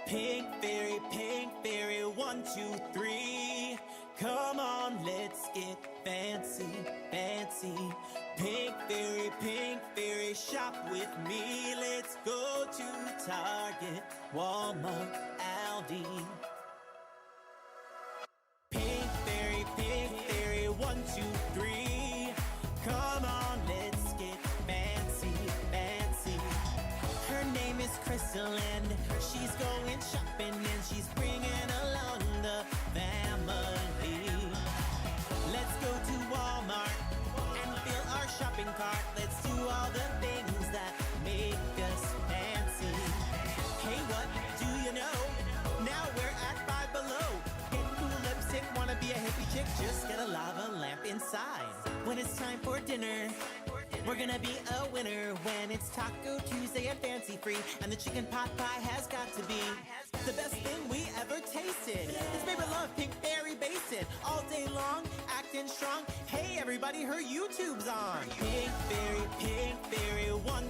pink fairy, 1, 2, 3. Come on, let's get fancy, fancy. Pink fairy, shop with me. Let's go to Target, Walmart, Aldi. Pink fairy, 1, 2, 3. Come on, let's get fancy, fancy. Her name is Crystal and she's going shopping and she's bringing along the family. Let's go to Walmart and fill our shopping cart. Let's do all the things that make us fancy. Hey, what do you know? Now we're at Five Below. Get cool lipstick, wanna be a hippie chick? Just get a lava lamp inside. When it's time for dinner, we're gonna be a winner when it's Taco Tuesday and fancy free. And the chicken pot pie has got to be the best thing we ever tasted. His favorite love, Pink Fairy Basin. All day long, acting strong. Hey everybody, her YouTube's on. Pink Fairy, 1, 2,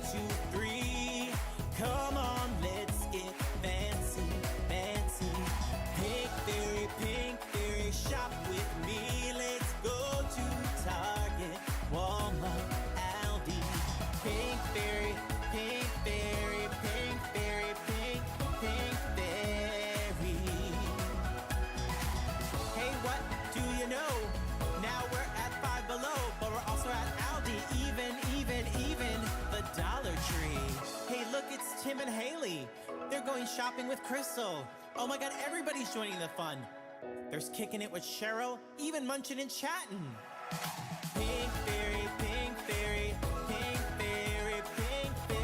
3. Come on, let's get fancy, fancy. Pink Fairy, shop with me. Let's go to Target, Walmart, Aldi. Pink Fairy, Pink Fairy, Pink Fairy, Pink Fairy. Hey, what do you know? Now we're at Five Below, but we're also at Aldi, even the Dollar Tree. Hey, look, it's Tim and Haley. They're going shopping with Crystal. Oh my God, everybody's joining the fun. There's kicking it with Cheryl, even munching and chatting. Pink Fairy, Pink Fairy, Pink Fairy, Pink Fairy.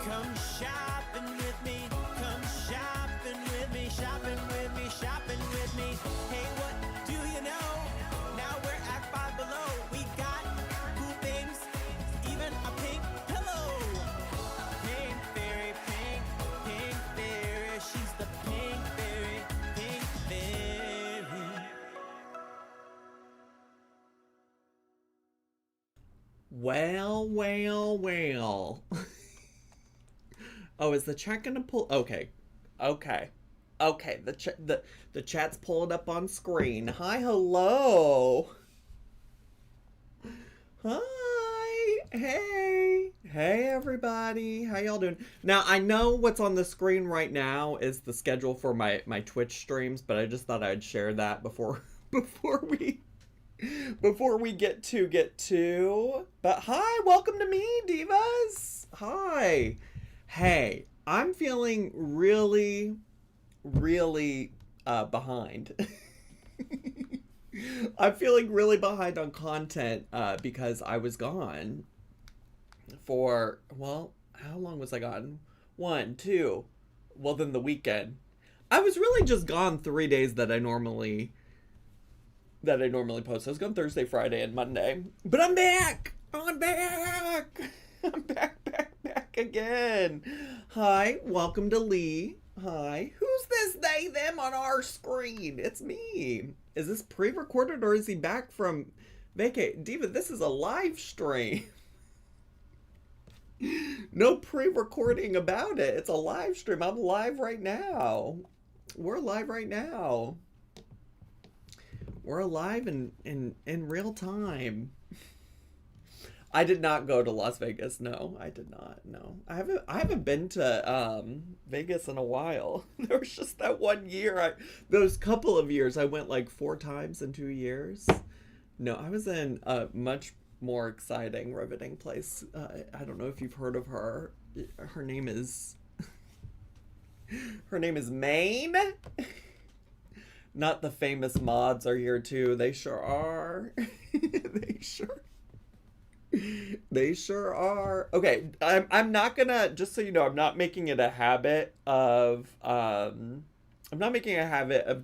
Come shopping with me, come shopping with me, shopping with me, shopping with me. Hey, what do you know? Now we're at Five Below. We got cool things, even a pink pillow. Pink Fairy, Pink Fairy, she's the Pink Fairy, Pink Fairy. Well. Oh, is the chat gonna pull? Okay. The chat's pulling up on screen. Hi, hello. Hi. Hey everybody. How y'all doing? Now, I know what's on the screen right now is the schedule for my Twitch streams, but I just thought I'd share that before we get to. But hi, welcome to me, divas. Hi. Hey, I'm feeling really behind. I'm feeling really behind on content because I was gone for, well, how long was I gone? 1, 2, well, then the weekend. I was really just gone 3 days that I normally post. I was gone Thursday, Friday, and Monday. But I'm back! I'm back again. Hi, welcome to Lee. Hi. Who's this they, them on our screen? It's me. Is this pre-recorded or is he back from vacate? Diva, this is a live stream. No pre-recording about it. It's a live stream. I'm live right now. We're live right now. We're alive in real time. I did not go to Las Vegas. No, I did not. No, I haven't been to Vegas in a while. There was just that one year. Those couple of years, I went like 4 times in 2 years. No, I was in a much more exciting, riveting place. I don't know if you've heard of her. Her name is Maine. Not the famous mods are here too. They sure are. They sure are. Okay, I'm not gonna, just so you know, I'm not making it a habit of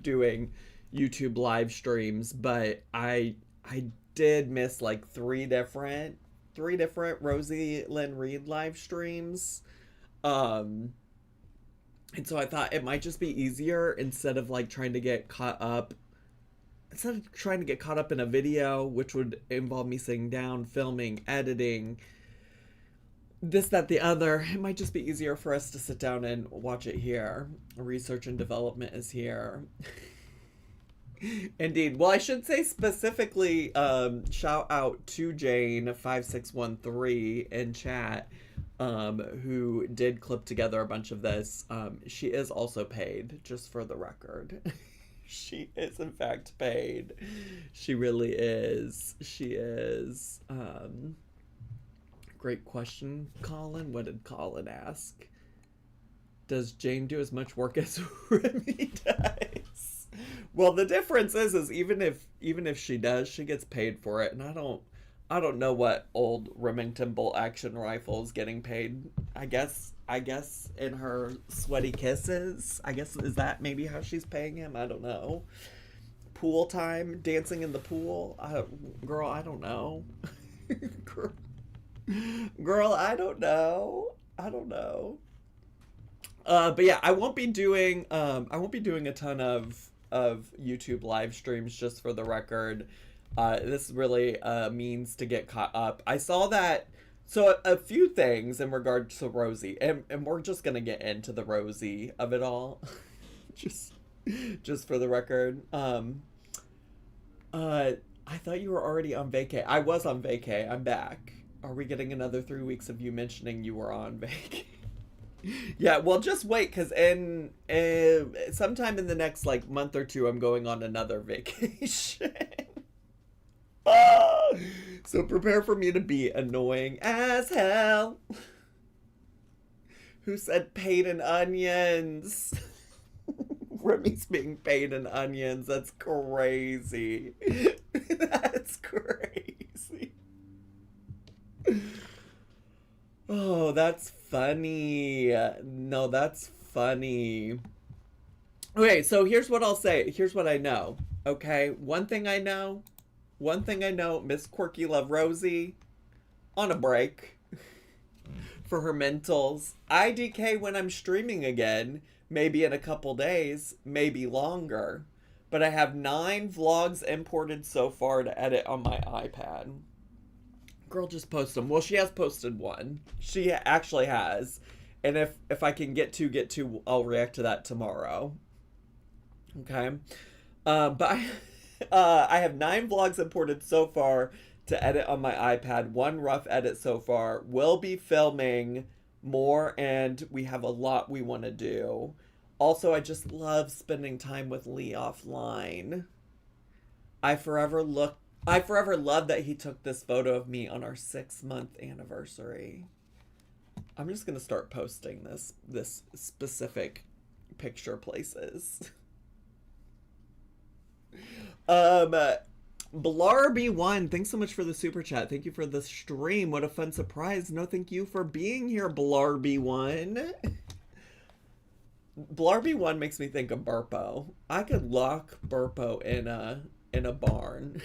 doing YouTube live streams, but I did miss like three different Rosie Lynn Reed live streams. And so I thought it might just be easier instead of trying to get caught up in a video, which would involve me sitting down, filming, editing, this, that, the other. It might just be easier for us to sit down and watch it here. Research and development is here. Indeed. Well, I should say specifically, shout out to Jane5613 in chat, who did clip together a bunch of this. She is also paid, just for the record. She is in fact paid. She really is. She is. Great question, Colin. What did Colin ask? Does Jane do as much work as Remy does? Well, the difference is even if she does, she gets paid for it, and I don't know what old Remington bolt action rifle is getting paid. I guess in her sweaty kisses. I guess, is that maybe how she's paying him? I don't know. Pool time, dancing in the pool. Girl, I don't know. Girl, I don't know. But yeah, I won't be doing a ton of YouTube live streams, just for the record. This really means to get caught up. I saw that, so a few things in regard to Rosie, and we're just gonna get into the Rosie of it all. just for the record. I thought you were already on vacay. I was on vacay. I'm back. Are we getting another 3 weeks of you mentioning you were on vacay? Yeah, well, just wait, because in sometime in the next month or two, I'm going on another vacation. So prepare for me to be annoying as hell. Who said paid in onions? Remy's being paid in onions. That's crazy. That's crazy. Oh, that's funny. No, that's funny. Okay, so here's what I'll say. Here's what I know. Okay, one thing I know, Miss Quirky Love Rosie on a break for her mentals. IDK when I'm streaming again, maybe in a couple days, maybe longer. But I have 9 vlogs imported so far to edit on my iPad. Girl, just post them. Well, she has posted one. She actually has. And if I can get to, I'll react to that tomorrow. Okay. But I have 9 vlogs imported so far to edit on my iPad. 1 rough edit so far. We'll be filming more, and we have a lot we want to do. Also, I just love spending time with Lee offline. I forever love that he took this photo of me on our 6-month anniversary. I'm just gonna start posting this specific picture places. Blarby1, thanks so much for the super chat. Thank you for the stream. What a fun surprise. No, thank you for being here, Blarby1. Blarby1 makes me think of Burpo. I could lock Burpo in a barn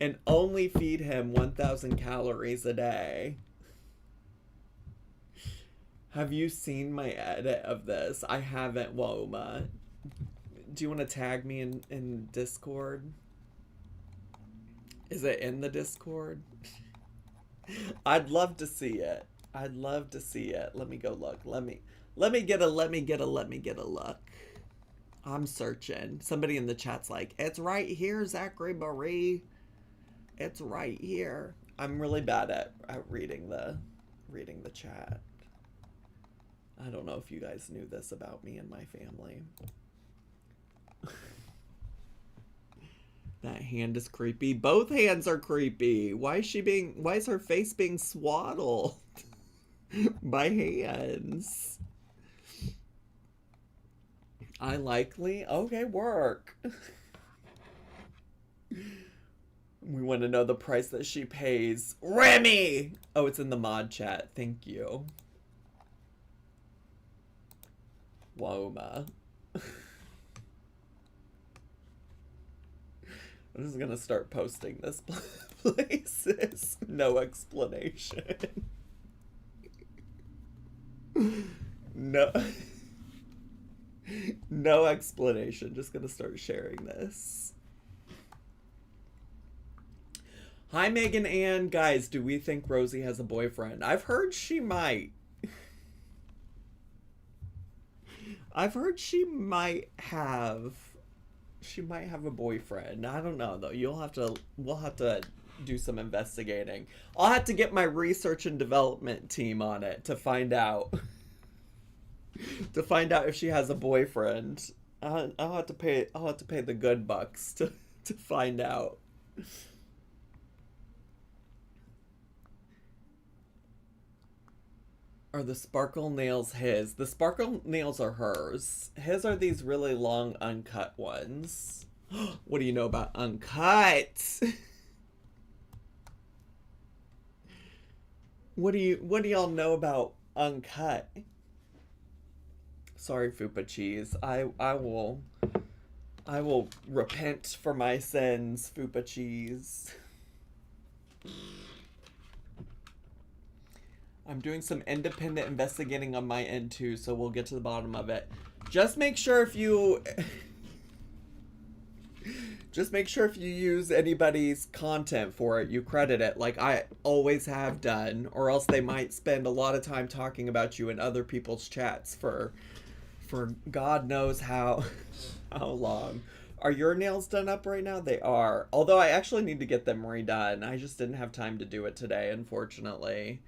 and only feed him 1,000 calories a day. Have you seen my edit of this? I haven't, Woma. Do you want to tag me in Discord? Is it in the Discord? I'd love to see it. Let me go look. Let me get a look. I'm searching. Somebody in the chat's like, it's right here, Zachary Marie. It's right here. I'm really bad at reading the chat. I don't know if you guys knew this about me and my family. That hand is creepy. Both hands are creepy. Why is her face being swaddled by hands? I likely? Okay, work. We want to know the price that she pays. Remy! Oh, it's in the mod chat. Thank you. Woma. I'm just gonna start posting this places. No explanation. No explanation. Just gonna start sharing this. Hi, Megan Ann. Guys, do we think Rosie has a boyfriend? I've heard she might. I've heard she might have a boyfriend. I don't know though. We'll have to do some investigating. I'll have to get my research and development team on it to find out if she has a boyfriend. I'll have to pay the good bucks to find out. Are the sparkle nails his? The sparkle nails are hers. His are these really long uncut ones. What do you know about uncut? What do y'all know about uncut? Sorry, Fupa Cheese. I will repent for my sins, Fupa Cheese. I'm doing some independent investigating on my end too, so we'll get to the bottom of it. Just make sure if you use anybody's content for it, you credit it like I always have done, or else they might spend a lot of time talking about you in other people's chats for God knows how long. Are your nails done up right now? They are. Although I actually need to get them redone. I just didn't have time to do it today, unfortunately.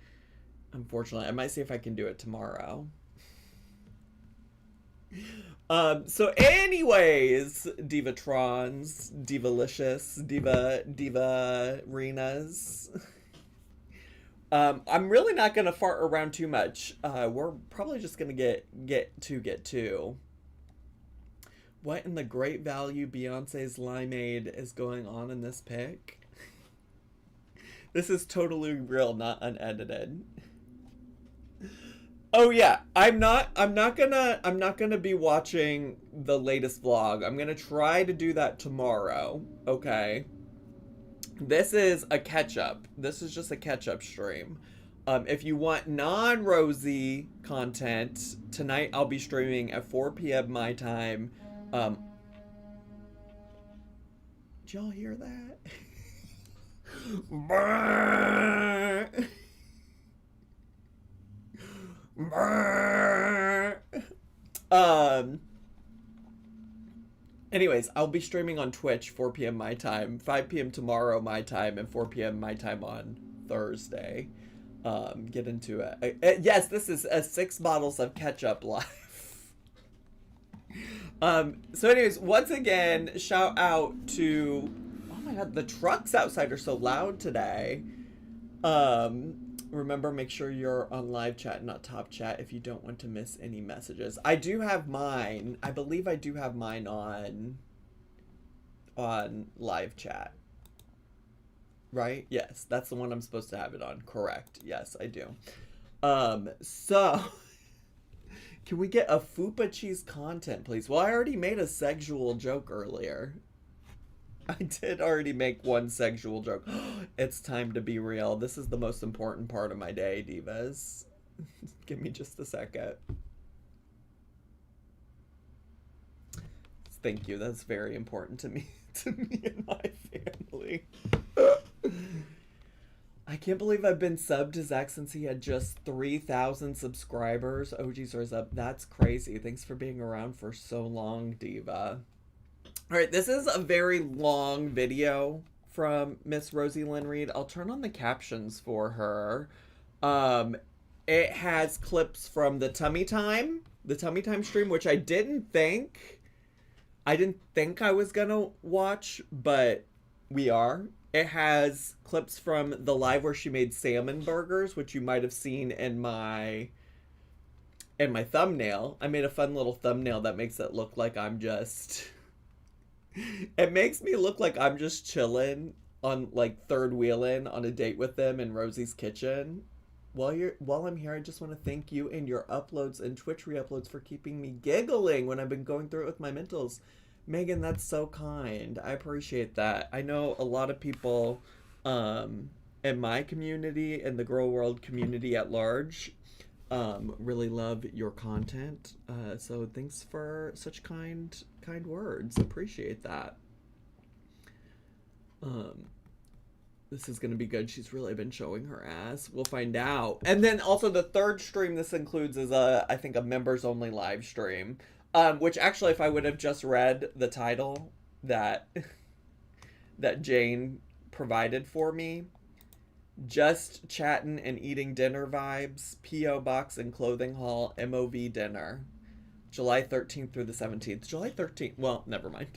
I might see if I can do it tomorrow. So anyways, Divatrons, Divalicious, Diva Renas. I'm really not gonna fart around too much. We're probably just gonna get to. What in the great value Beyonce's limeade is going on in this pic? This is totally real, not unedited. Oh yeah, I'm not gonna be watching the latest vlog. I'm gonna try to do that tomorrow. Okay. This is a catch-up. This is just a catch-up stream. If you want non-Rosie content, tonight I'll be streaming at 4 p.m. my time. Did y'all hear that? Anyways, I'll be streaming on Twitch 4 p.m. my time, 5 p.m. tomorrow my time, and 4 p.m. my time on Thursday. Get into it. Yes, this is 6 bottles of ketchup live. So anyways, once again, shout out to, oh my god, the trucks outside are so loud today. Remember, make sure you're on live chat, not top chat, if you don't want to miss any messages. I do have mine. I believe I do have mine on live chat. Right? Yes, that's the one I'm supposed to have it on. Correct. Yes, I do. So can we get a Fupa Cheese content, please? Well, I already made a sexual joke earlier. I did already make one sexual joke. It's time to be real. This is the most important part of my day, divas. Give me just a second. Thank you. That's very important to me and my family. I can't believe I've been subbed to Zach since he had just 3,000 subscribers. OG's are up. That's crazy. Thanks for being around for so long, diva. All right, this is a very long video from Miss Rosie Lynn Reed. I'll turn on the captions for her. It has clips from the Tummy Time stream, which I didn't think I was gonna watch, but we are. It has clips from the live where she made salmon burgers, which you might have seen in my thumbnail. I made a fun little thumbnail that makes it look like I'm just... It makes me look like I'm just chilling on, like, third wheeling on a date with them in Rosie's kitchen. While I'm here, I just want to thank you and your uploads and Twitch re-uploads for keeping me giggling when I've been going through it with my mentals. Megan, that's so kind. I appreciate that. I know a lot of people in my community and the girl world community at large really love your content. So thanks for such kind words. Appreciate that. This is going to be good. She's really been showing her ass. We'll find out. And then also the third stream this includes is I think a members only live stream. Which actually, if I would have just read the title that Jane provided for me, just chatting and eating dinner vibes, P.O. Box and clothing haul, MOV dinner, July 13th through the 17th. July 13th. Well, never mind.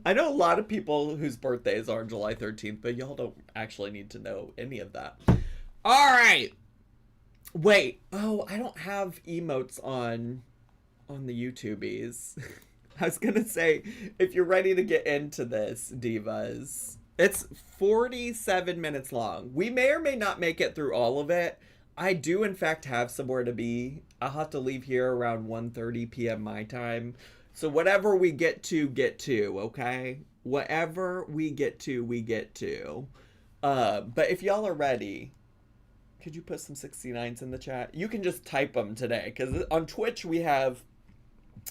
I know a lot of people whose birthdays are on July 13th, but y'all don't actually need to know any of that. All right. Wait. Oh, I don't have emotes on the YouTubies. I was going to say, if you're ready to get into this, divas, it's 47 minutes long. We may or may not make it through all of it. I do, in fact, have somewhere to be. I'll have to leave here around 1:30 p.m. my time. So whatever we get to, okay? Whatever we get to. But if y'all are ready, could you put some 69s in the chat? You can just type them today, because on Twitch we have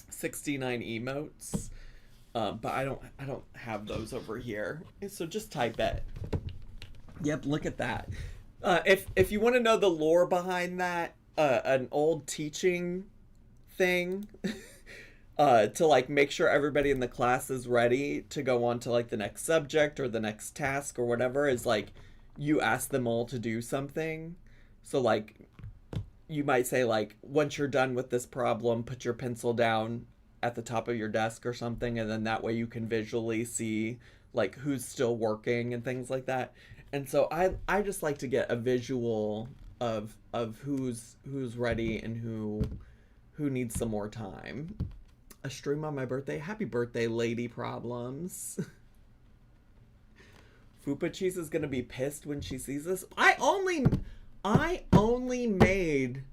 69 emotes. But I don't have those over here. So just type it. Yep, look at that. If you want to know the lore behind that, an old teaching thing to like make sure everybody in the class is ready to go on to like the next subject or the next task or whatever is like you ask them all to do something. So like you might say like, once you're done with this problem, put your pencil down at the top of your desk or something, and then that way you can visually see like who's still working and things like that. And so I just like to get a visual of who's ready and who needs some more time. A stream on my birthday. Happy birthday, Lady Problems. Fupa Cheese is gonna be pissed when she sees this. I only made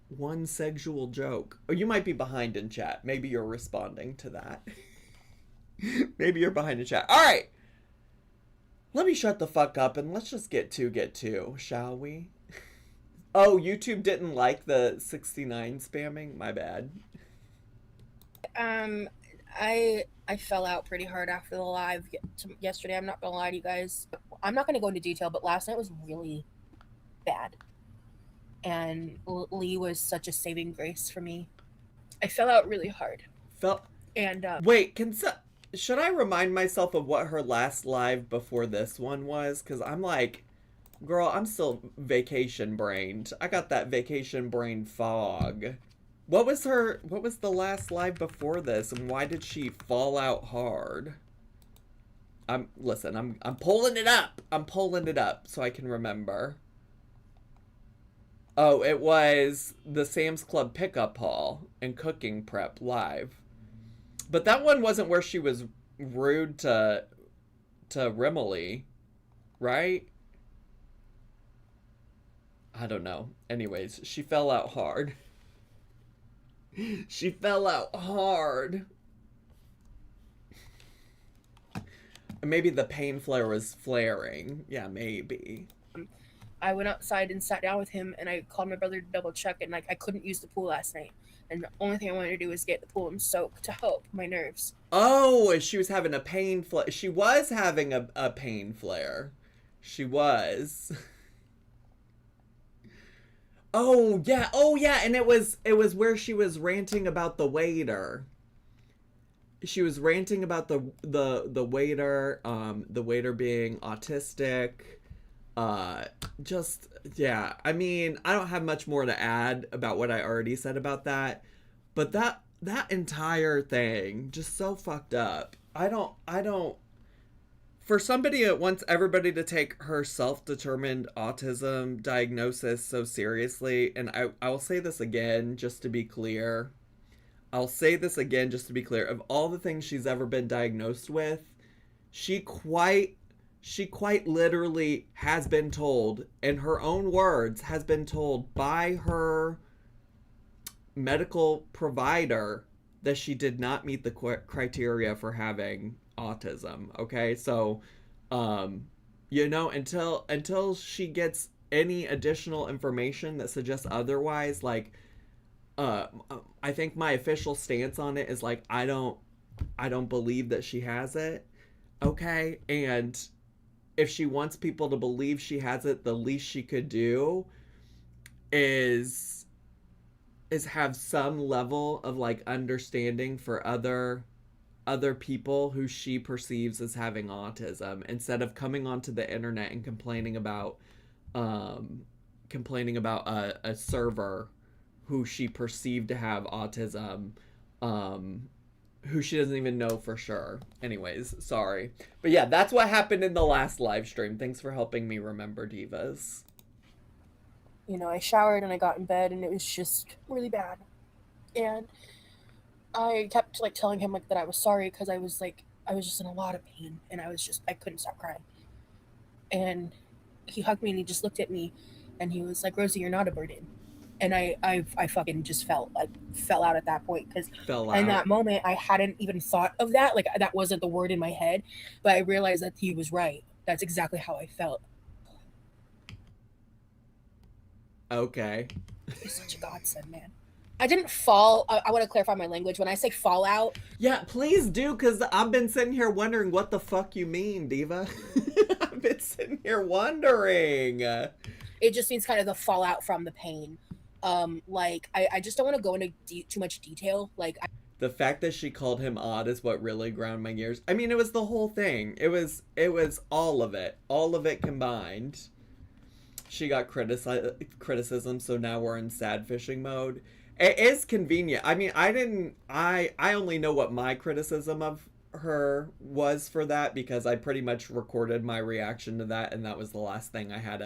one sexual joke. Or you might be behind in chat. Maybe you're responding to that. Maybe you're behind in chat. All right. Let me shut the fuck up and let's just get to, shall we? Oh, YouTube didn't like the 69 spamming? My bad. I fell out pretty hard after the live yesterday. I'm not gonna lie to you guys. I'm not gonna go into detail, but last night was really bad. And Lee was such a saving grace for me. I fell out really hard. Wait, should I remind myself of what her last live before this one was? Because I'm like, girl, I'm still vacation brained. I got that vacation brain fog. What was the last live before this, and why did she fall out hard? I'm pulling it up. I'm pulling it up so I can remember. Oh, it was the Sam's Club pickup haul and cooking prep live. But that one wasn't where she was rude to Rimley, right? I don't know. Anyways, she fell out hard. She fell out hard. Maybe the pain flare was flaring. Yeah, maybe. I went outside and sat down with him, and I called my brother to double check, and like I couldn't use the pool last night. And the only thing I wanted to do was get the pool and soak to help my nerves. Oh, she was having a pain flare. She was having a pain flare. She was. Oh yeah, and it was where she was ranting about the waiter. She was ranting about the waiter, the waiter being autistic. Just, yeah, I mean, I don't have much more to add about what I already said about that, but that entire thing, just so fucked up. I don't, for somebody that wants everybody to take her self-determined autism diagnosis so seriously, and I will say this again, just to be clear, of all the things she's ever been diagnosed with, she quite literally has been told, in her own words, has been told by her medical provider that she did not meet the criteria for having autism. Okay, so, until she gets any additional information that suggests otherwise, like, I think my official stance on it is like, I don't believe that she has it. Okay, and if she wants people to believe she has it, the least she could do is have some level of like understanding for other people who she perceives as having autism, instead of coming onto the internet and complaining about a server who she perceived to have autism, who she doesn't even know for sure. Anyways, sorry. But yeah, that's what happened in the last live stream. Thanks for helping me remember, divas. You know, I showered and I got in bed and it was just really bad. And I kept like telling him like that I was sorry, because I was just in a lot of pain and I couldn't stop crying. And he hugged me and he just looked at me and he was like, Rosie, you're not a burden. And I fucking just fell out at that point, because in that moment I hadn't even thought of that. Like, that wasn't the word in my head, but I realized that he was right. That's exactly how I felt. Okay. He's such a godsend, man. I didn't fall. I want to clarify my language. When I say fall out. Yeah, please do, because I've been sitting here wondering what the fuck you mean, diva. I've been sitting here wondering. It just means kind of the fallout from the pain. Like, I just don't want to go into too much detail. Like, the fact that she called him odd is what really ground my gears. I mean, it was the whole thing. It was all of it combined. She got criticism, so now we're in sad fishing mode. It is convenient. I mean, I only know what my criticism of her was for that, because I pretty much recorded my reaction to that, and that was the last thing I had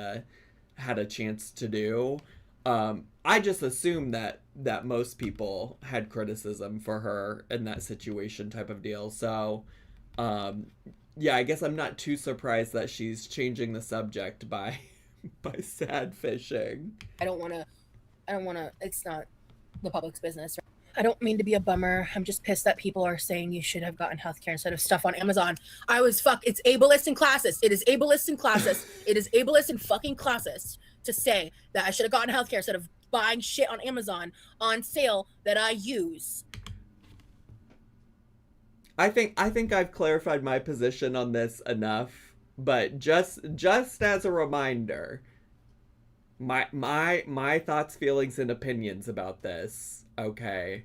a chance to do. I just assumed that most people had criticism for her in that situation, type of deal. So, yeah, I guess I'm not too surprised that she's changing the subject by sad fishing. I don't want to, it's not the public's business. I don't mean to be a bummer. I'm just pissed that people are saying you should have gotten healthcare instead of stuff on Amazon. It's ableist and classist. It is ableist and classist. It is ableist and fucking classist to say that I should have gotten healthcare instead of buying shit on Amazon on sale that I use. I think I've clarified my position on this enough, but just as a reminder, my thoughts, feelings, and opinions about this, okay?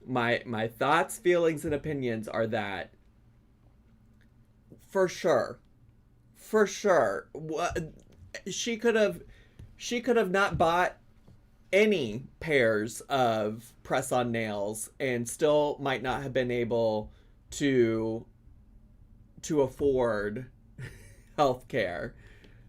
My thoughts, feelings, and opinions are that for sure, she could have not bought any pairs of press-on nails and still might not have been able to afford healthcare.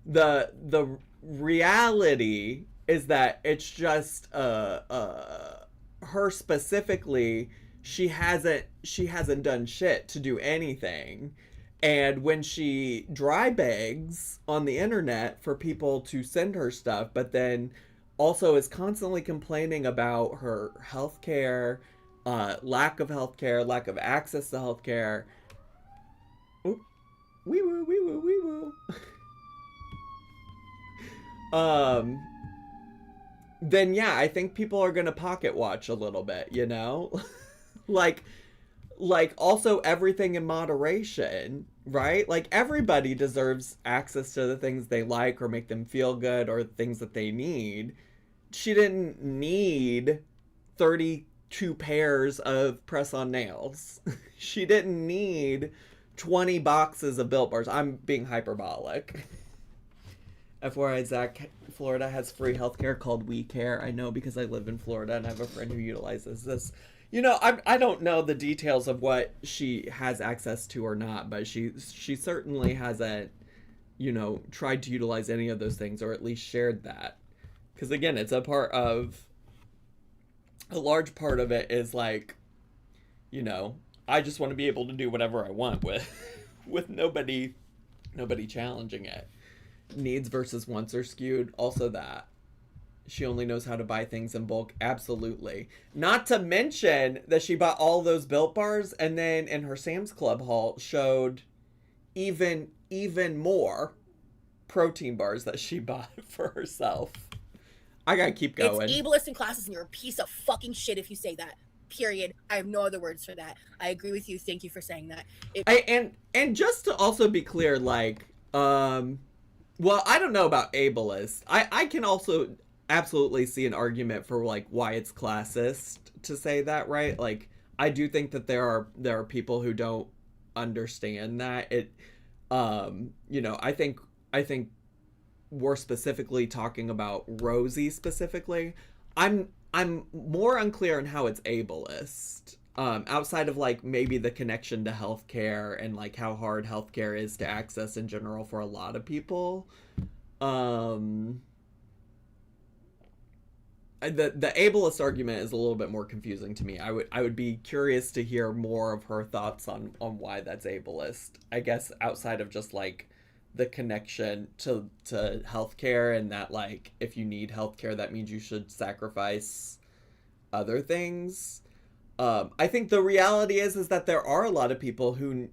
The reality is that it's just her specifically, she hasn't done shit to do anything. And when she dry begs on the internet for people to send her stuff, but then also is constantly complaining about her healthcare, lack of healthcare, lack of access to healthcare. Oop. Wee woo, wee woo, wee woo. Then yeah, I think people are gonna pocket watch a little bit, you know? like also everything in moderation, right? Like, everybody deserves access to the things they like or make them feel good or things that they need. She didn't need 32 pairs of press-on nails. She didn't need 20 boxes of Built Bars. I'm being hyperbolic. FYI, Zach, Florida has free healthcare called We Care. I know because I live in Florida and I have a friend who utilizes this. You know, I don't know the details of what she has access to or not, but she certainly hasn't, you know, tried to utilize any of those things, or at least shared that. Because again, it's a large part of it is like, you know, I just want to be able to do whatever I want with nobody challenging it. Needs versus wants are skewed. Also that. She only knows how to buy things in bulk. Absolutely. Not to mention that she bought all those Built Bars and then in her Sam's Club haul showed even more protein bars that she bought for herself. I gotta keep going. It's ableist and classist, and you're a piece of fucking shit if you say that. Period. I have no other words for that. I agree with you. Thank you for saying that. And just to also be clear, like, Well, I don't know about ableist. I can also absolutely see an argument for like why it's classist to say that, right? Like I do think that there are people who don't understand that. I think we're specifically talking about Rosie specifically. I'm more unclear on how it's ableist. Outside of like maybe the connection to healthcare and like how hard healthcare is to access in general for a lot of people. The ableist argument is a little bit more confusing to me. I would be curious to hear more of her thoughts on why that's ableist. I guess outside of just like the connection to healthcare and that like if you need healthcare that means you should sacrifice other things. I think the reality is that there are a lot of people who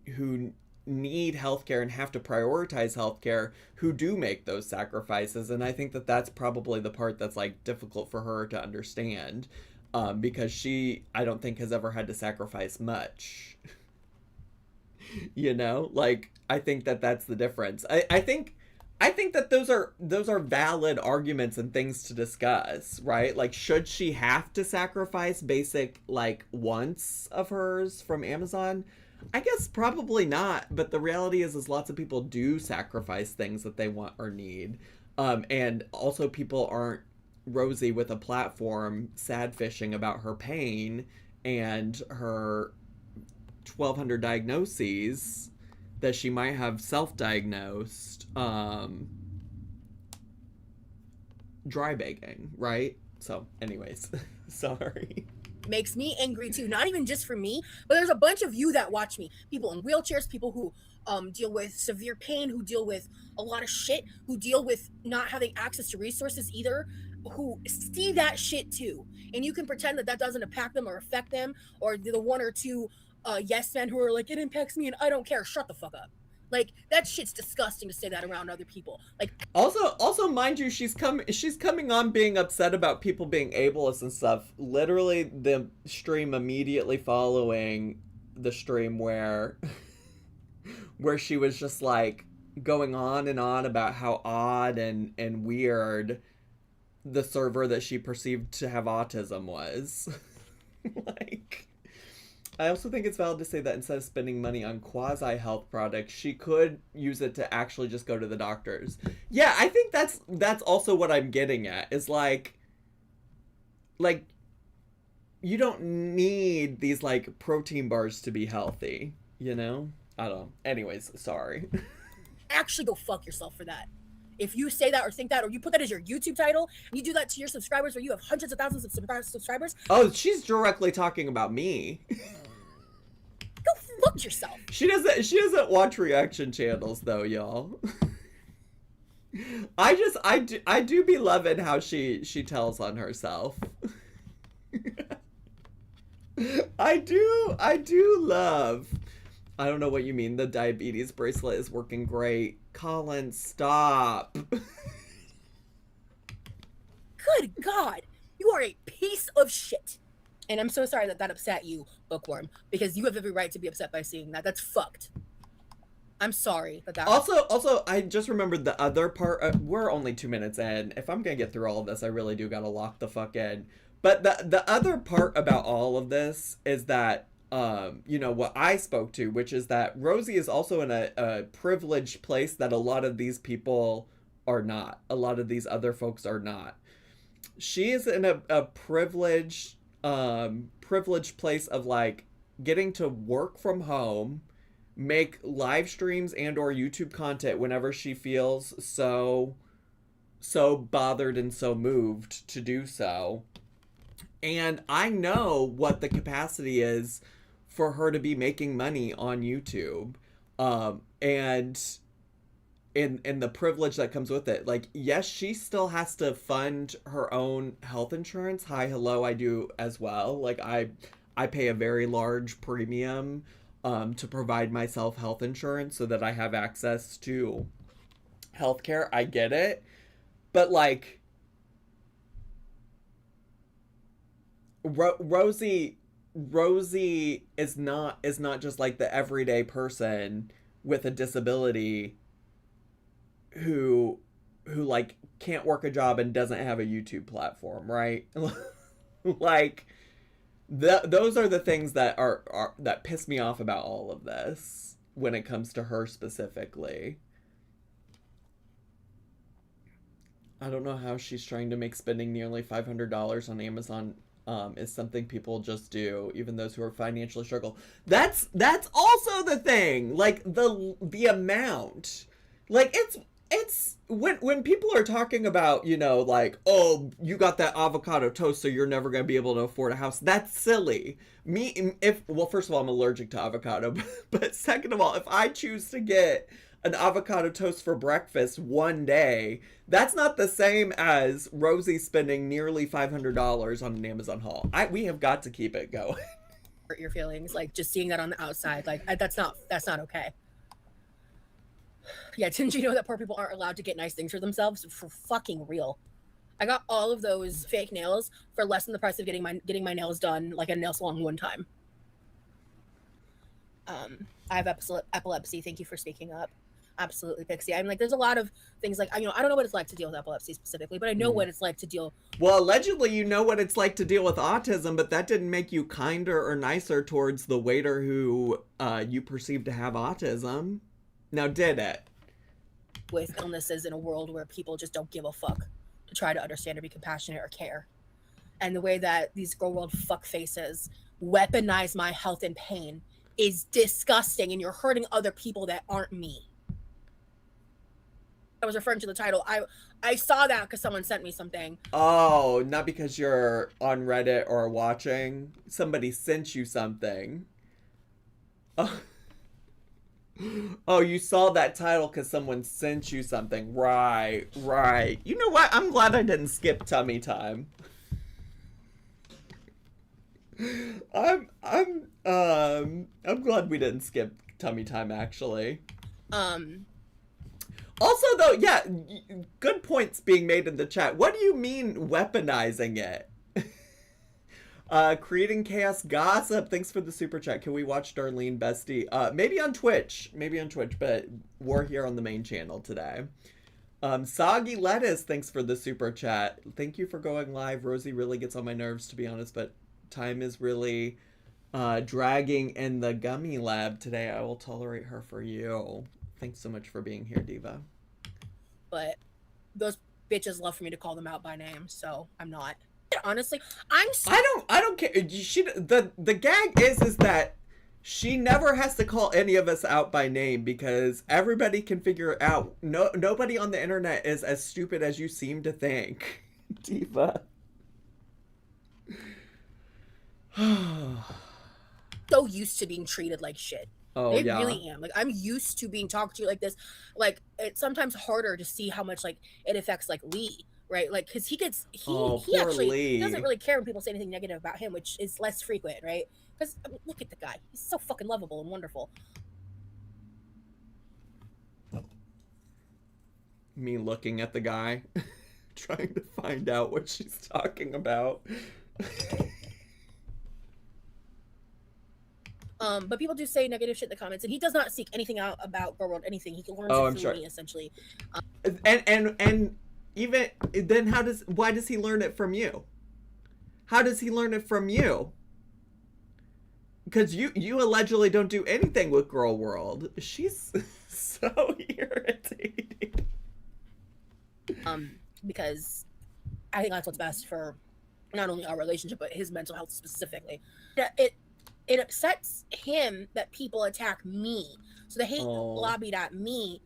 need healthcare and have to prioritize healthcare who do make those sacrifices, and I think that that's probably the part that's like difficult for her to understand, because I don't think has ever had to sacrifice much. Like I think that that's the difference. I think that those are valid arguments and things to discuss, right? Like, should she have to sacrifice basic like wants of hers from Amazon? I guess probably not, but the reality is lots of people do sacrifice things that they want or need. And also people aren't Rosie with a platform sad fishing about her pain and her 1,200 diagnoses that she might have self-diagnosed, dry bagging, right? So anyways, sorry. Makes me angry too, not even just for me, but there's a bunch of you that watch me, people in wheelchairs, people who deal with severe pain, who deal with a lot of shit, who deal with not having access to resources either, who see that shit too, and you can pretend that doesn't impact them or affect them, or the one or two yes men who are like, it impacts me and I don't care. Shut the fuck up. Like, that shit's disgusting to say that around other people. Like, also mind you, she's coming on being upset about people being ableist and stuff. Literally the stream immediately following the stream where she was just like going on and on about how odd and weird the server that she perceived to have autism was. Like, I also think it's valid to say that instead of spending money on quasi-health products, she could use it to actually just go to the doctors. Yeah, I think that's also what I'm getting at, is like you don't need these like protein bars to be healthy, I don't know. Anyways, sorry. Actually go fuck yourself for that. If you say that or think that, or you put that as your YouTube title, and you do that to your subscribers, or you have hundreds of thousands of subscribers. Oh, she's directly talking about me. Go fuck yourself. She doesn't watch reaction channels though, y'all. I do be loving how she tells on herself. I do love. I don't know what you mean. The diabetes bracelet is working great. Colin, stop. Good God. You are a piece of shit. And I'm so sorry that upset you, Bookworm, because you have every right to be upset by seeing that. That's fucked. I'm sorry that Also, I just remembered the other part. We're only 2 minutes in. If I'm going to get through all of this, I really do got to lock the fuck in. But the other part about all of this is that what I spoke to, which is that Rosie is also in a privileged place that a lot of these people are not. A lot of these other folks are not. She is in a privileged place of like getting to work from home, make live streams and or YouTube content whenever she feels so bothered and so moved to do so. And I know what the capacity is for her to be making money on YouTube, and the privilege that comes with it. Like, yes, she still has to fund her own health insurance. Hi, hello, I do as well. Like, I pay a very large premium to provide myself health insurance so that I have access to healthcare. I get it, but like, Rosie is not just like the everyday person with a disability who like can't work a job and doesn't have a YouTube platform, right? Like those are the things that are that piss me off about all of this when it comes to her specifically. I don't know how she's trying to make spending nearly $500 on Amazon is something people just do, even those who are financially struggle. That's also the thing. Like the amount. Like it's when people are talking about, you know, like, oh, you got that avocado toast, so you're never gonna be able to afford a house. That's silly. Well, first of all, I'm allergic to avocado, but second of all, if I choose to get an avocado toast for breakfast one day, that's not the same as Rosie spending nearly $500 on an Amazon haul. We have got to keep it going. Hurt your feelings, like just seeing that on the outside, like that's not okay. Yeah, didn't you know that poor people aren't allowed to get nice things for themselves? For fucking real. I got all of those fake nails for less than the price of getting my nails done like a nail salon one time. I have epilepsy. Thank you for speaking up. Absolutely, Pixie. I'm like, there's a lot of things like, you know, I don't know what it's like to deal with epilepsy specifically, but I know what it's like to deal. Well, allegedly, you know what it's like to deal with autism, but that didn't make you kinder or nicer towards the waiter who you perceived to have autism. Now, did it? With illnesses in a world where people just don't give a fuck to try to understand or be compassionate or care. And the way that these girl world fuck faces weaponize my health and pain is disgusting, and you're hurting other people that aren't me. I was referring to the title. I saw that because someone sent me something. Oh, not because you're on Reddit or watching. Somebody sent you something. Oh, you saw that title because someone sent you something. Right. You know what? I'm glad I didn't skip tummy time. I'm glad we didn't skip tummy time, actually. Also, though, yeah, good points being made in the chat. What do you mean weaponizing it? Creating chaos gossip. Thanks for the super chat. Can we watch Darlene Bestie? Maybe on Twitch, but we're here on the main channel today. Soggy Lettuce. Thanks for the super chat. Thank you for going live. Rosie really gets on my nerves, to be honest, but time is really dragging in the gummy lab today. I will tolerate her for you. Thanks so much for being here, Diva. But those bitches love for me to call them out by name, so I'm not. Honestly, I don't care. The gag is that she never has to call any of us out by name because everybody can figure it out. Nobody on the internet is as stupid as you seem to think, Diva. So used to being treated like shit. Oh, I yeah. really am. Like, I'm used to being talked to like this. Like, it's sometimes harder to see how much like it affects like Lee, right? Like, because he actually Lee. He doesn't really care when people say anything negative about him, which is less frequent, right? Because I mean, look at the guy; he's so fucking lovable and wonderful. Me looking at the guy, trying to find out what she's talking about. But people do say negative shit in the comments, and he does not seek anything out about Girl World, anything. He learns it through me, essentially. And even then, why does he learn it from you? How does he learn it from you? Because you allegedly don't do anything with Girl World. She's so irritating. Because I think that's what's best for not only our relationship, but his mental health specifically. It upsets him that people attack me. So the hate lobbied at me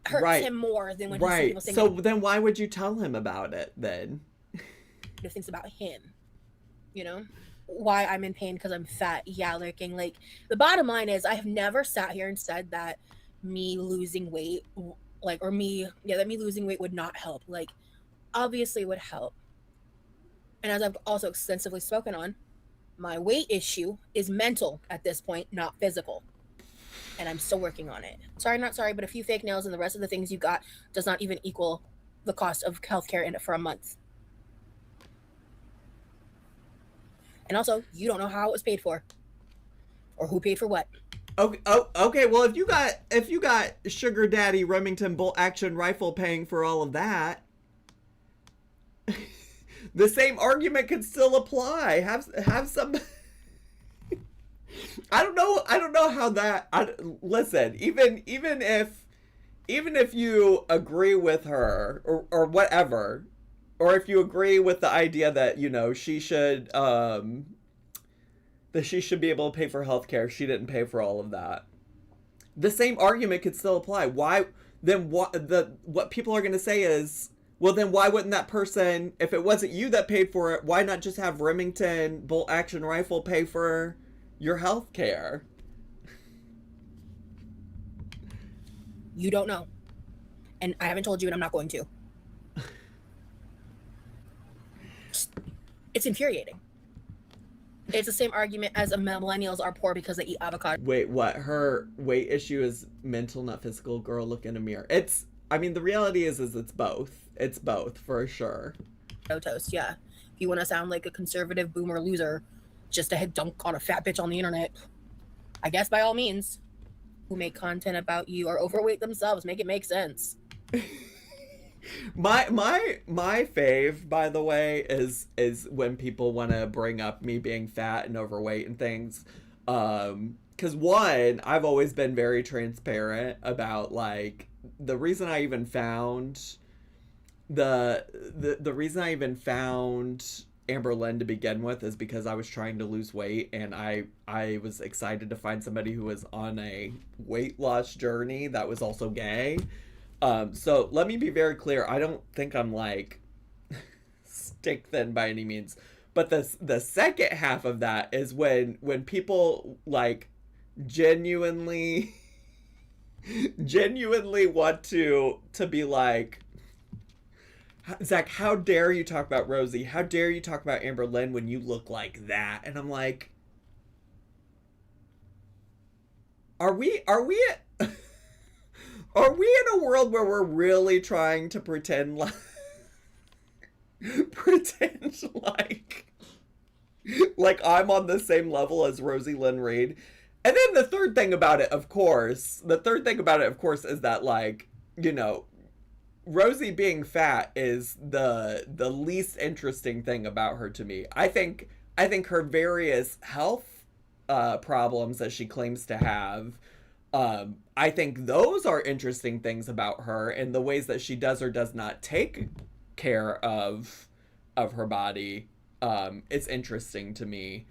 hurts him more than when people saying so then why would you tell him about it then? Things about him, you know, why I'm in pain because I'm fat. Yeah, like the bottom line is I have never sat here and said that me losing weight, that me losing weight would not help. Like, obviously it would help. And as I've also extensively spoken on, my weight issue is mental at this point, not physical. And I'm still working on it. Sorry, not sorry, but a few fake nails and the rest of the things you got does not even equal the cost of healthcare in it for a month. And also, you don't know how it was paid for. Or who paid for what. Okay, okay. Well, if you got Sugar Daddy Remington bolt action rifle paying for all of that, the same argument could still apply. Have some. I don't know how that. Listen, even if you agree with her or whatever, or if you agree with the idea that she should that she should be able to pay for healthcare, she didn't pay for all of that. The same argument could still apply. Why then? What people are going to say is, well, then why wouldn't that person, if it wasn't you that paid for it, why not just have Remington bolt action rifle pay for your health care? You don't know. And I haven't told you, and I'm not going to. It's infuriating. It's the same argument as millennials are poor because they eat avocado. Wait, what? Her weight issue is mental, not physical. Girl, look in a mirror. The reality is it's both. It's both, for sure. Toast, yeah. If you want to sound like a conservative boomer loser, just to head dunk on a fat bitch on the internet, I guess by all means. Who make content about you are overweight themselves. Make it make sense. My fave, by the way, is when people want to bring up me being fat and overweight and things. Because one, I've always been very transparent about like the reason I even found the reason I even found Amber Lynn to begin with is because I was trying to lose weight, and I was excited to find somebody who was on a weight loss journey that was also gay. So let me be very clear. I don't think I'm like stick thin by any means, but the second half of that is when people like genuinely want to be like, Zach, how dare you talk about Rosie? How dare you talk about Amber Lynn when you look like that? And I'm like, are we in a world where we're really trying to pretend like I'm on the same level as Rosie Lynn Reed? And then the third thing about it, of course, is that, like, Rosie being fat is the least interesting thing about her to me. I think her various health problems that she claims to have, I think those are interesting things about her, and the ways that she does or does not take care of her body. It's interesting to me.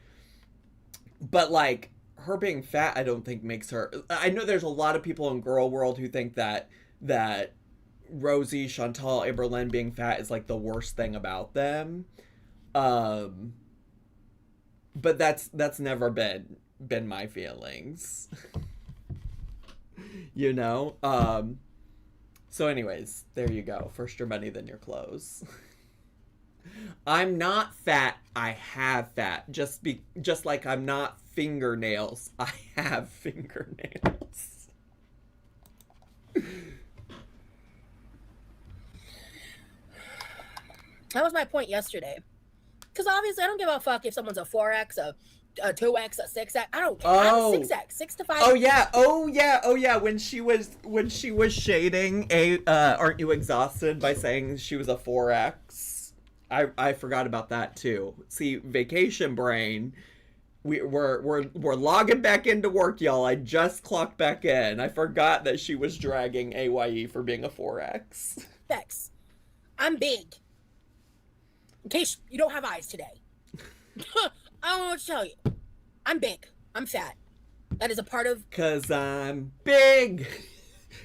But like her being fat, I don't think makes her. I know there's a lot of people in girl world who think that Rosie, Chantal, Amber Lynn being fat is like the worst thing about them. But that's never been my feelings. So anyways, there you go. First your money, then your clothes. I'm not fat, I have fat. Just like I'm not fingernails, I have fingernails. That was my point yesterday. Because obviously I don't give a fuck if someone's a 4X, a 2X, a 6X. I don't care. I'm a 6X, 6 to 5. Oh yeah. When she was shading Aren't You Exhausted by saying she was a 4X. I forgot about that too. See, vacation brain. We're logging back into work, y'all. I just clocked back in. I forgot that she was dragging AYE for being a 4X. X. I'm big. In case you don't have eyes today. I don't know what to tell you. I'm big. I'm fat. That is a part of... 'Cause I'm big.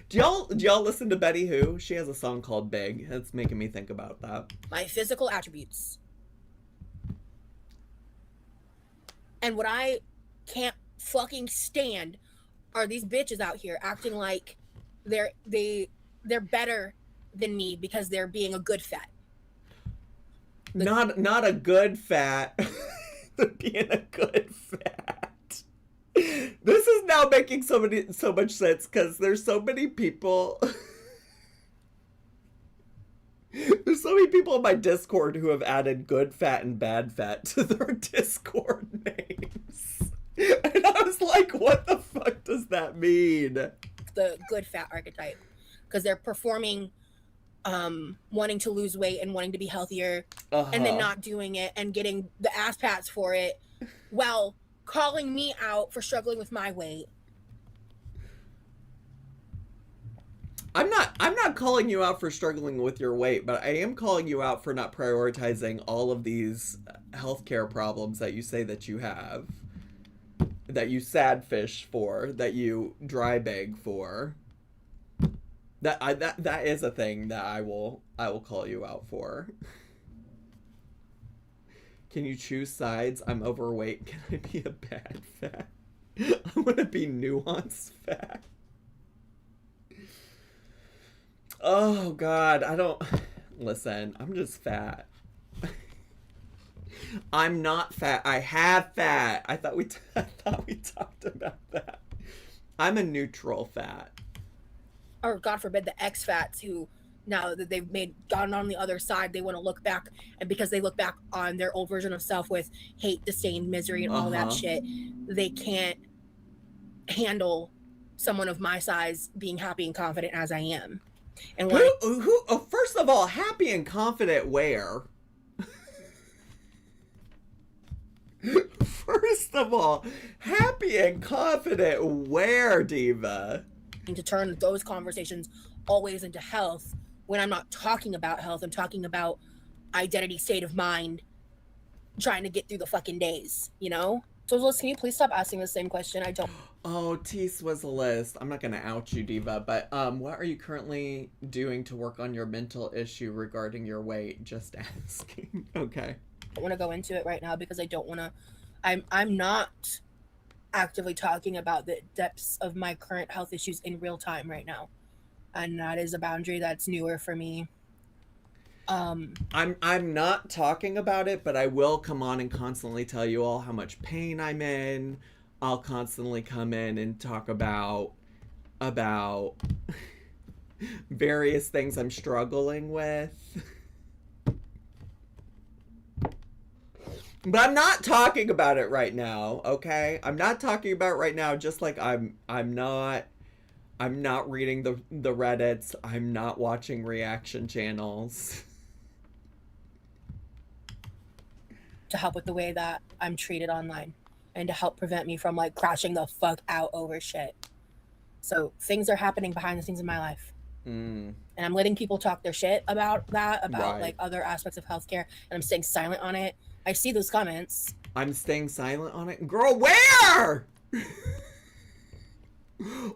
Do y'all listen to Betty Who? She has a song called Big. That's making me think about that. My physical attributes. And what I can't fucking stand are these bitches out here acting like they're better than me because they're being a good fat. Not a good fat. They're being a good fat. This is now making so much sense because there's so many people. There's so many people in my Discord who have added good fat and bad fat to their Discord names. And I was like, what the fuck does that mean? The good fat archetype, because they're performing wanting to lose weight and wanting to be healthier, and then not doing it and getting the ass pats for it, while calling me out for struggling with my weight. I'm not calling you out for struggling with your weight, but I am calling you out for not prioritizing all of these healthcare problems that you say that you have, that you sad fish for, that you dry bag for. That is a thing that I will call you out for. Can you choose sides? I'm overweight. Can I be a bad fat? I want to be nuanced fat. Oh God, I don't listen. I'm just fat. I'm not fat. I have fat. I thought we talked about that. I'm a neutral fat. Or God forbid the X fats who, now that they've gotten on the other side, they want to look back, and because they look back on their old version of self with hate, disdain, misery, and all that shit, they can't handle someone of my size being happy and confident as I am. And first of all, happy and confident where? First of all, happy and confident where, Diva? To turn those conversations always into health, when I'm not talking about health, I'm talking about identity, state of mind, trying to get through the fucking days, you know? So Liz, can you please stop asking the same question? I don't. Oh, Tease was a list. I'm not going to out you, Diva, but what are you currently doing to work on your mental issue regarding your weight? Just asking. Okay. I don't want to go into it right now because I don't want to. I'm not actively talking about the depths of my current health issues in real time right now, and that is a boundary that's newer for me. I'm not talking about it, but I will come on and constantly tell you all how much pain I'm in. I'll constantly come in and talk about various things I'm struggling with. But I'm not talking about it right now, okay? I'm not talking about it right now, just like I'm not reading the Reddits. I'm not watching reaction channels. To help with the way that I'm treated online, and to help prevent me from like crashing the fuck out over shit. So things are happening behind the scenes in my life. And I'm letting people talk their shit about that, about like other aspects of healthcare, and I'm staying silent on it. I see those comments. I'm staying silent on it? Girl, where?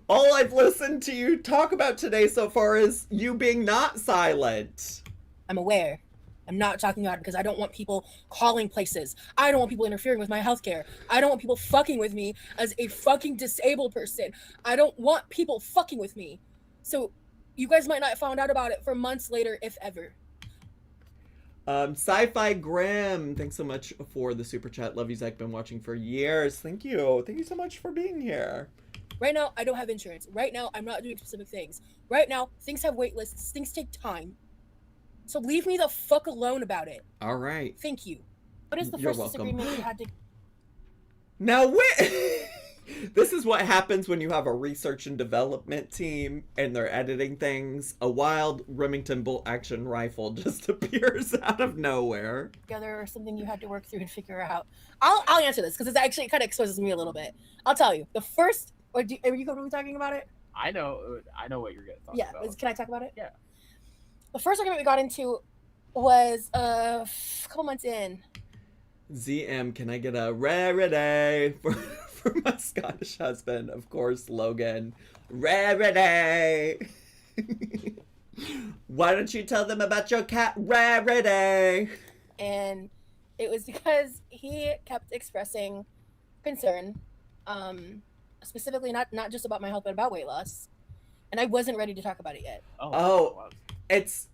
All I've listened to you talk about today so far is you being not silent. I'm aware. I'm not talking about it because I don't want people calling places. I don't want people interfering with my healthcare. I don't want people fucking with me as a fucking disabled person. I don't want people fucking with me. So you guys might not have found out about it for months later, if ever. Sci-Fi Grim, thanks so much for the super chat. Love you, Zach. Been watching for years. Thank you. Thank you so much for being here. Right now, I don't have insurance. Right now, I'm not doing specific things. Right now, things have wait lists. Things take time. So leave me the fuck alone about it. All right. Thank you. What is the You're first welcome. disagreement you had to... Now, this is what happens when you have a research and development team and they're editing things. A wild Remington bolt-action rifle just appears out of nowhere. Together or something you had to work through and figure out. I'll answer this because it actually kind of exposes me a little bit. I'll tell you. The first... are you going to be talking about it? I know what you're going to talk about. Yeah, can I talk about it? Yeah. The first argument we got into was a couple months in. ZM, can I get a rarity for my Scottish husband? Of course, Logan. Rarity. Why don't you tell them about your cat, Rarity? And it was because he kept expressing concern, specifically not just about my health, but about weight loss. And I wasn't ready to talk about it yet. It's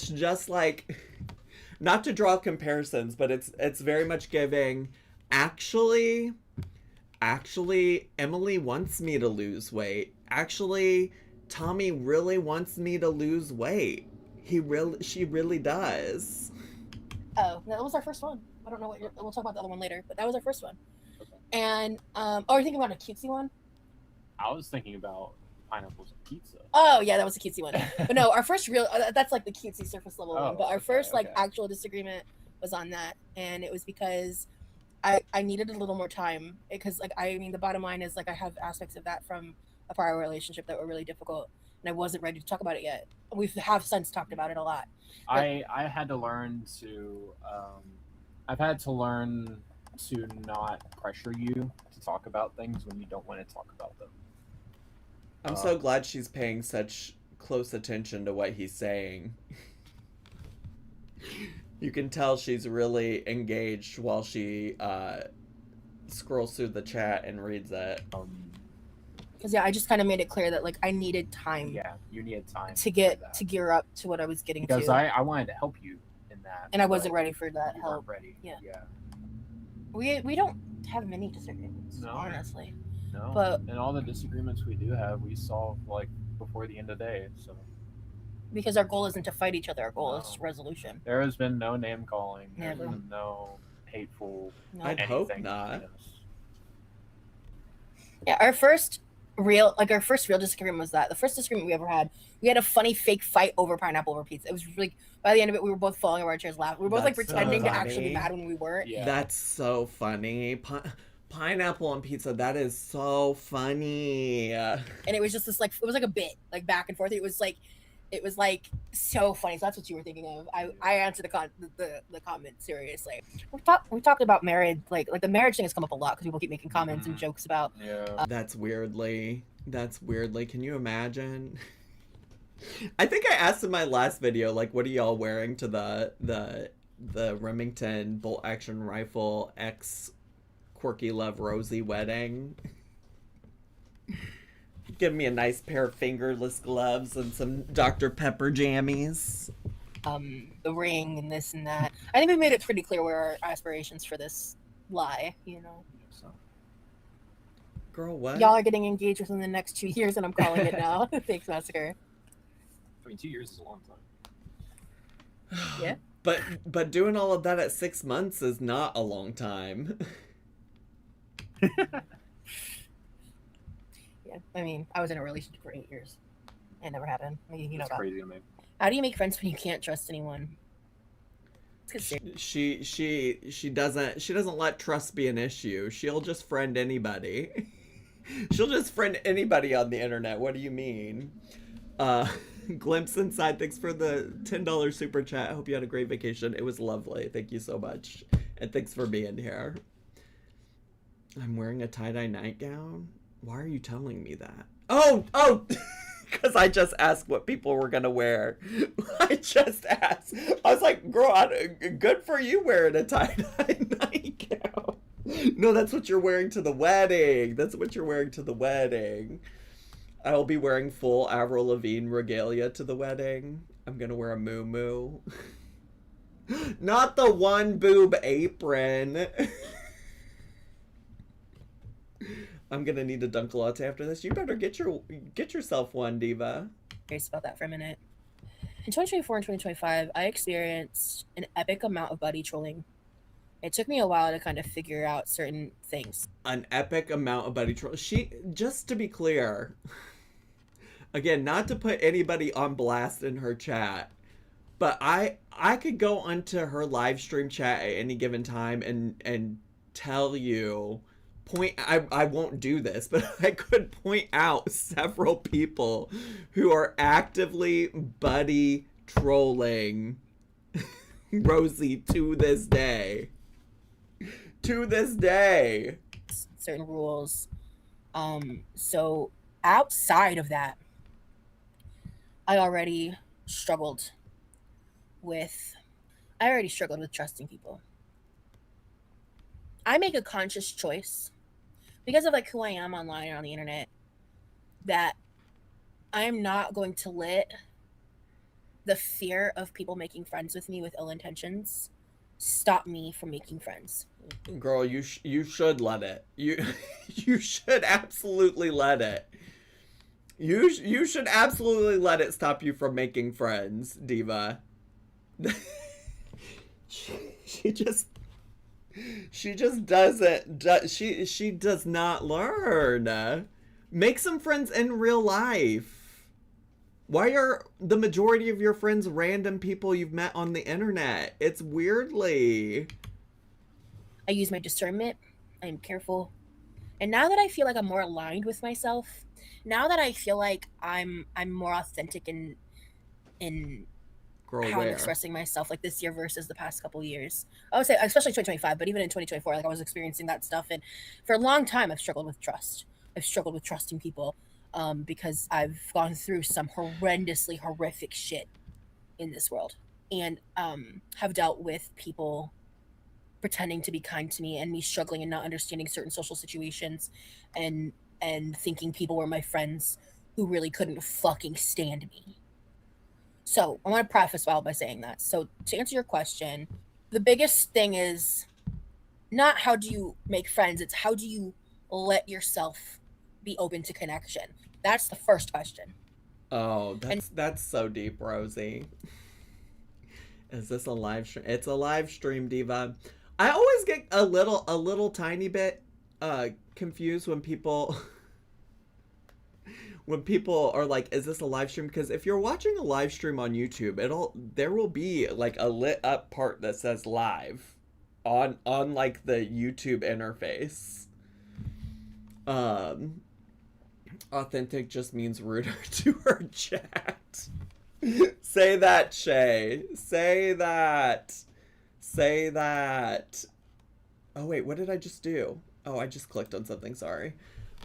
just like, not to draw comparisons, but it's very much giving. Actually, Emily wants me to lose weight. Actually, Tommy really wants me to lose weight. She really does. Oh, that was our first one. I don't know we'll talk about the other one later, but that was our first one. Okay. And oh, are you thinking about a cutesy one? I was thinking about pineapples and pizza. Oh yeah, that was a cutesy one. But no, our first real that's like the cutesy surface level one. But our okay, first like okay. actual disagreement was on that, and it was because I needed a little more time because like I mean the bottom line is like I have aspects of that from a prior relationship that were really difficult, and I wasn't ready to talk about it yet. We have since talked about it a lot. I had to learn to I've had to learn to not pressure you to talk about things when you don't want to talk about them. I'm so glad she's paying such close attention to what he's saying. You can tell she's really engaged while she scrolls through the chat and reads it. Because yeah, I just kind of made it clear that like I needed time. Yeah, you needed time to gear up to what I was getting because to. I wanted to help you in that, and I wasn't ready for that you help. weren't ready. Yeah. Yeah. We don't have many disagreements, No. honestly. No. But and all the disagreements we do have, we solve like before the end of the day. So. Because our goal isn't to fight each other, our goal is resolution. There has been no name calling. Never. There's been no hateful. No. I'd anything hope not. between us. Yeah, our first real disagreement was that the first disagreement we ever had. We had a funny fake fight over pineapple over pizza. It was like by the end of it, we were both falling over our chairs laughing. We were both like That's so pretending to actually funny. be mad when we weren't. Yeah. That's so funny. Pineapple on pizza, that is so funny. And it was just this like it was like a bit like back and forth. It was like so funny. So that's what you were thinking of. I answered the comment seriously. We talked about marriage, like the marriage thing has come up a lot because people keep making comments and jokes about. Yeah. That's weirdly. Can you imagine? I think I asked in my last video, like, what are y'all wearing to the Remington bolt action rifle X Quirky Love Rosie wedding? Give me a nice pair of fingerless gloves and some Dr. Pepper jammies. The ring and this and that. I think we made it pretty clear where our aspirations for this lie, you know. So. Girl, what? Y'all are getting engaged within the next 2 years, and I'm calling it now. Thanks, Massacre. I mean, 2 years is a long time. Yeah. But doing all of that at 6 months is not a long time. Yeah, I mean, I was in a relationship for 8 years. It never happened. I mean, you know That's that. crazy to me. How do you make friends when you can't trust anyone? She doesn't let trust be an issue. She'll just friend anybody. She'll just friend anybody on the internet. What do you mean? Glimpse Inside, thanks for the $10 super chat. I hope you had a great vacation. It was lovely. Thank you so much. And thanks for being here. I'm wearing a tie-dye nightgown? Why are you telling me that? Oh! Because I just asked what people were going to wear. I just asked. I was like, girl, good for you wearing a tie-dye nightgown. No, that's what you're wearing to the wedding. That's what you're wearing to the wedding. I will be wearing full Avril Lavigne regalia to the wedding. I'm going to wear a muumuu. Not the one boob apron. I'm gonna need a Dunk Latte after this. You better get yourself one, Diva. Curious about that for a minute. In 2024 and 2025, I experienced an epic amount of buddy trolling. It took me a while to kind of figure out certain things. An epic amount of buddy troll. Just to be clear, again, not to put anybody on blast in her chat, but I could go onto her live stream chat at any given time and tell you. I won't do this, but I could point out several people who are actively buddy trolling Rosie to this day. To this day. Certain rules. So outside of that, I already struggled with trusting people. I make a conscious choice because of like who I am online or on the internet that I am not going to let the fear of people making friends with me with ill intentions stop me from making friends. Girl, you should let it. You should absolutely let it. You should absolutely let it stop you from making friends, Diva. She just She just doesn't. She does not learn. Make some friends in real life. Why are the majority of your friends random people you've met on the internet? It's weirdly. I use my discernment. I am careful. And now that I feel like I'm more aligned with myself, now that I feel like I'm more authentic in Girl, how I'm where? expressing myself, like this year versus the past couple years. I would say, especially 2025, but even in 2024, like I was experiencing that stuff. And for a long time, I've struggled with trust. I've struggled with trusting people because I've gone through some horrendously horrific shit in this world and have dealt with people pretending to be kind to me and me struggling and not understanding certain social situations and thinking people were my friends who really couldn't fucking stand me. So I want to preface all by saying that. So to answer your question, the biggest thing is not how do you make friends, it's how do you let yourself be open to connection. That's the first question. Oh, that's so deep, Rosie. Is this a live stream? It's a live stream, diva. I always get a little tiny bit confused when people are like, is this a live stream? Because if you're watching a live stream on YouTube, there will be like a lit up part that says live on like the YouTube interface. Authentic just means ruder to her chat. Say that, Shay. Say that. Say that. Oh wait, what did I just do? Oh, I just clicked on something, sorry.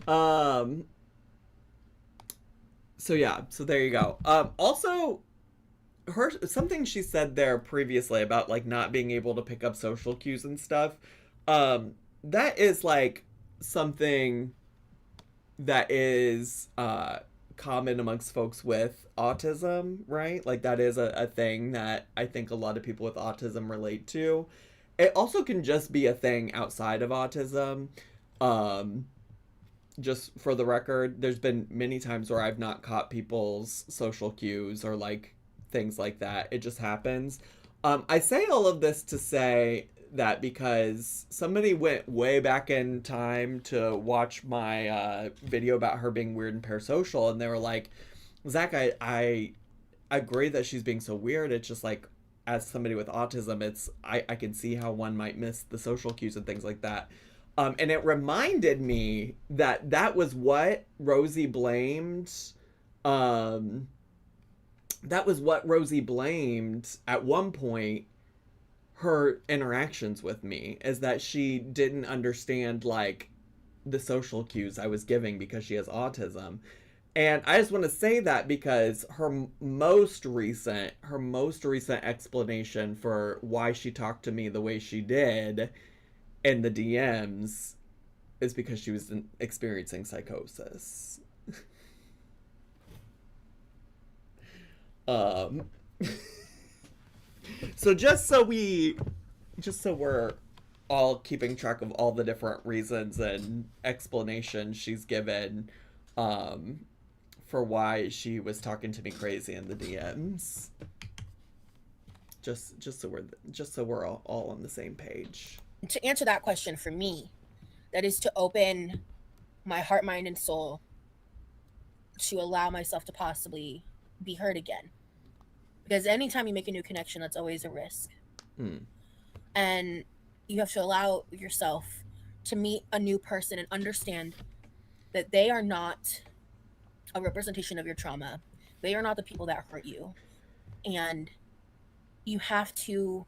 So yeah, so there you go. Also, something she said there previously about like not being able to pick up social cues and stuff. That is like something that is common amongst folks with autism, right? Like that is a thing that I think a lot of people with autism relate to. It also can just be a thing outside of autism. Just for the record, there's been many times where I've not caught people's social cues or like things like that. It just happens. I say all of this to say that because somebody went way back in time to watch my video about her being weird and parasocial, and they were like, Zach, I agree that she's being so weird. It's just like, as somebody with autism, I can see how one might miss the social cues and things like that. And it reminded me that was what Rosie blamed. That was what Rosie blamed at one point her interactions with me, is that she didn't understand like the social cues I was giving because she has autism. And I just want to say that because her most recent explanation for why she talked to me the way she did in the DMs is because she was experiencing psychosis. So just so we're all keeping track of all the different reasons and explanations she's given for why she was talking to me crazy in the DMs. Just so we're all on the same page. To answer that question for me, that is to open my heart, mind, and soul to allow myself to possibly be heard again. Because anytime you make a new connection, that's always a risk. And you have to allow yourself to meet a new person and understand that they are not a representation of your trauma. They are not the people that hurt you. And you have to,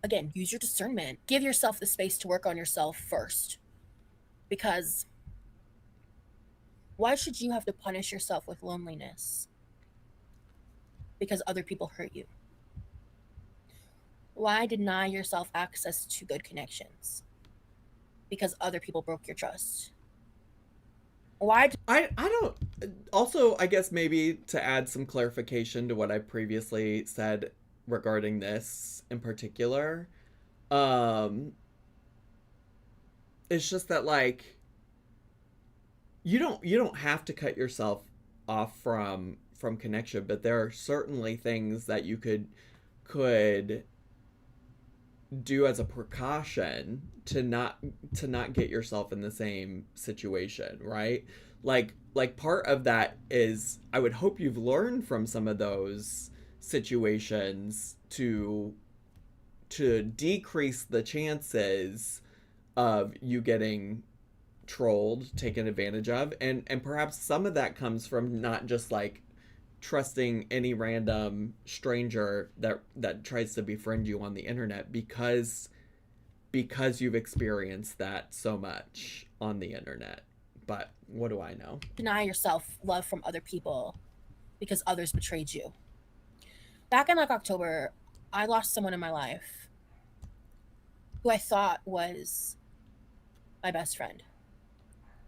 again, use your discernment. Give yourself the space to work on yourself first. Because why should you have to punish yourself with loneliness? Because other people hurt you. Why deny yourself access to good connections? Because other people broke your trust. Why? I don't. Also, I guess maybe to add some clarification to what I previously said regarding this in particular, it's just that like you don't have to cut yourself off from connection, but there are certainly things that you could do as a precaution to not get yourself in the same situation, right? Like part of that is, I would hope you've learned from some of those situations to decrease the chances of you getting trolled, taken advantage of, and perhaps some of that comes from not just like trusting any random stranger that tries to befriend you on the internet, because you've experienced that so much on the internet. But what do I know? Deny yourself love from other people because others betrayed you. Back in like October, I lost someone in my life who I thought was my best friend,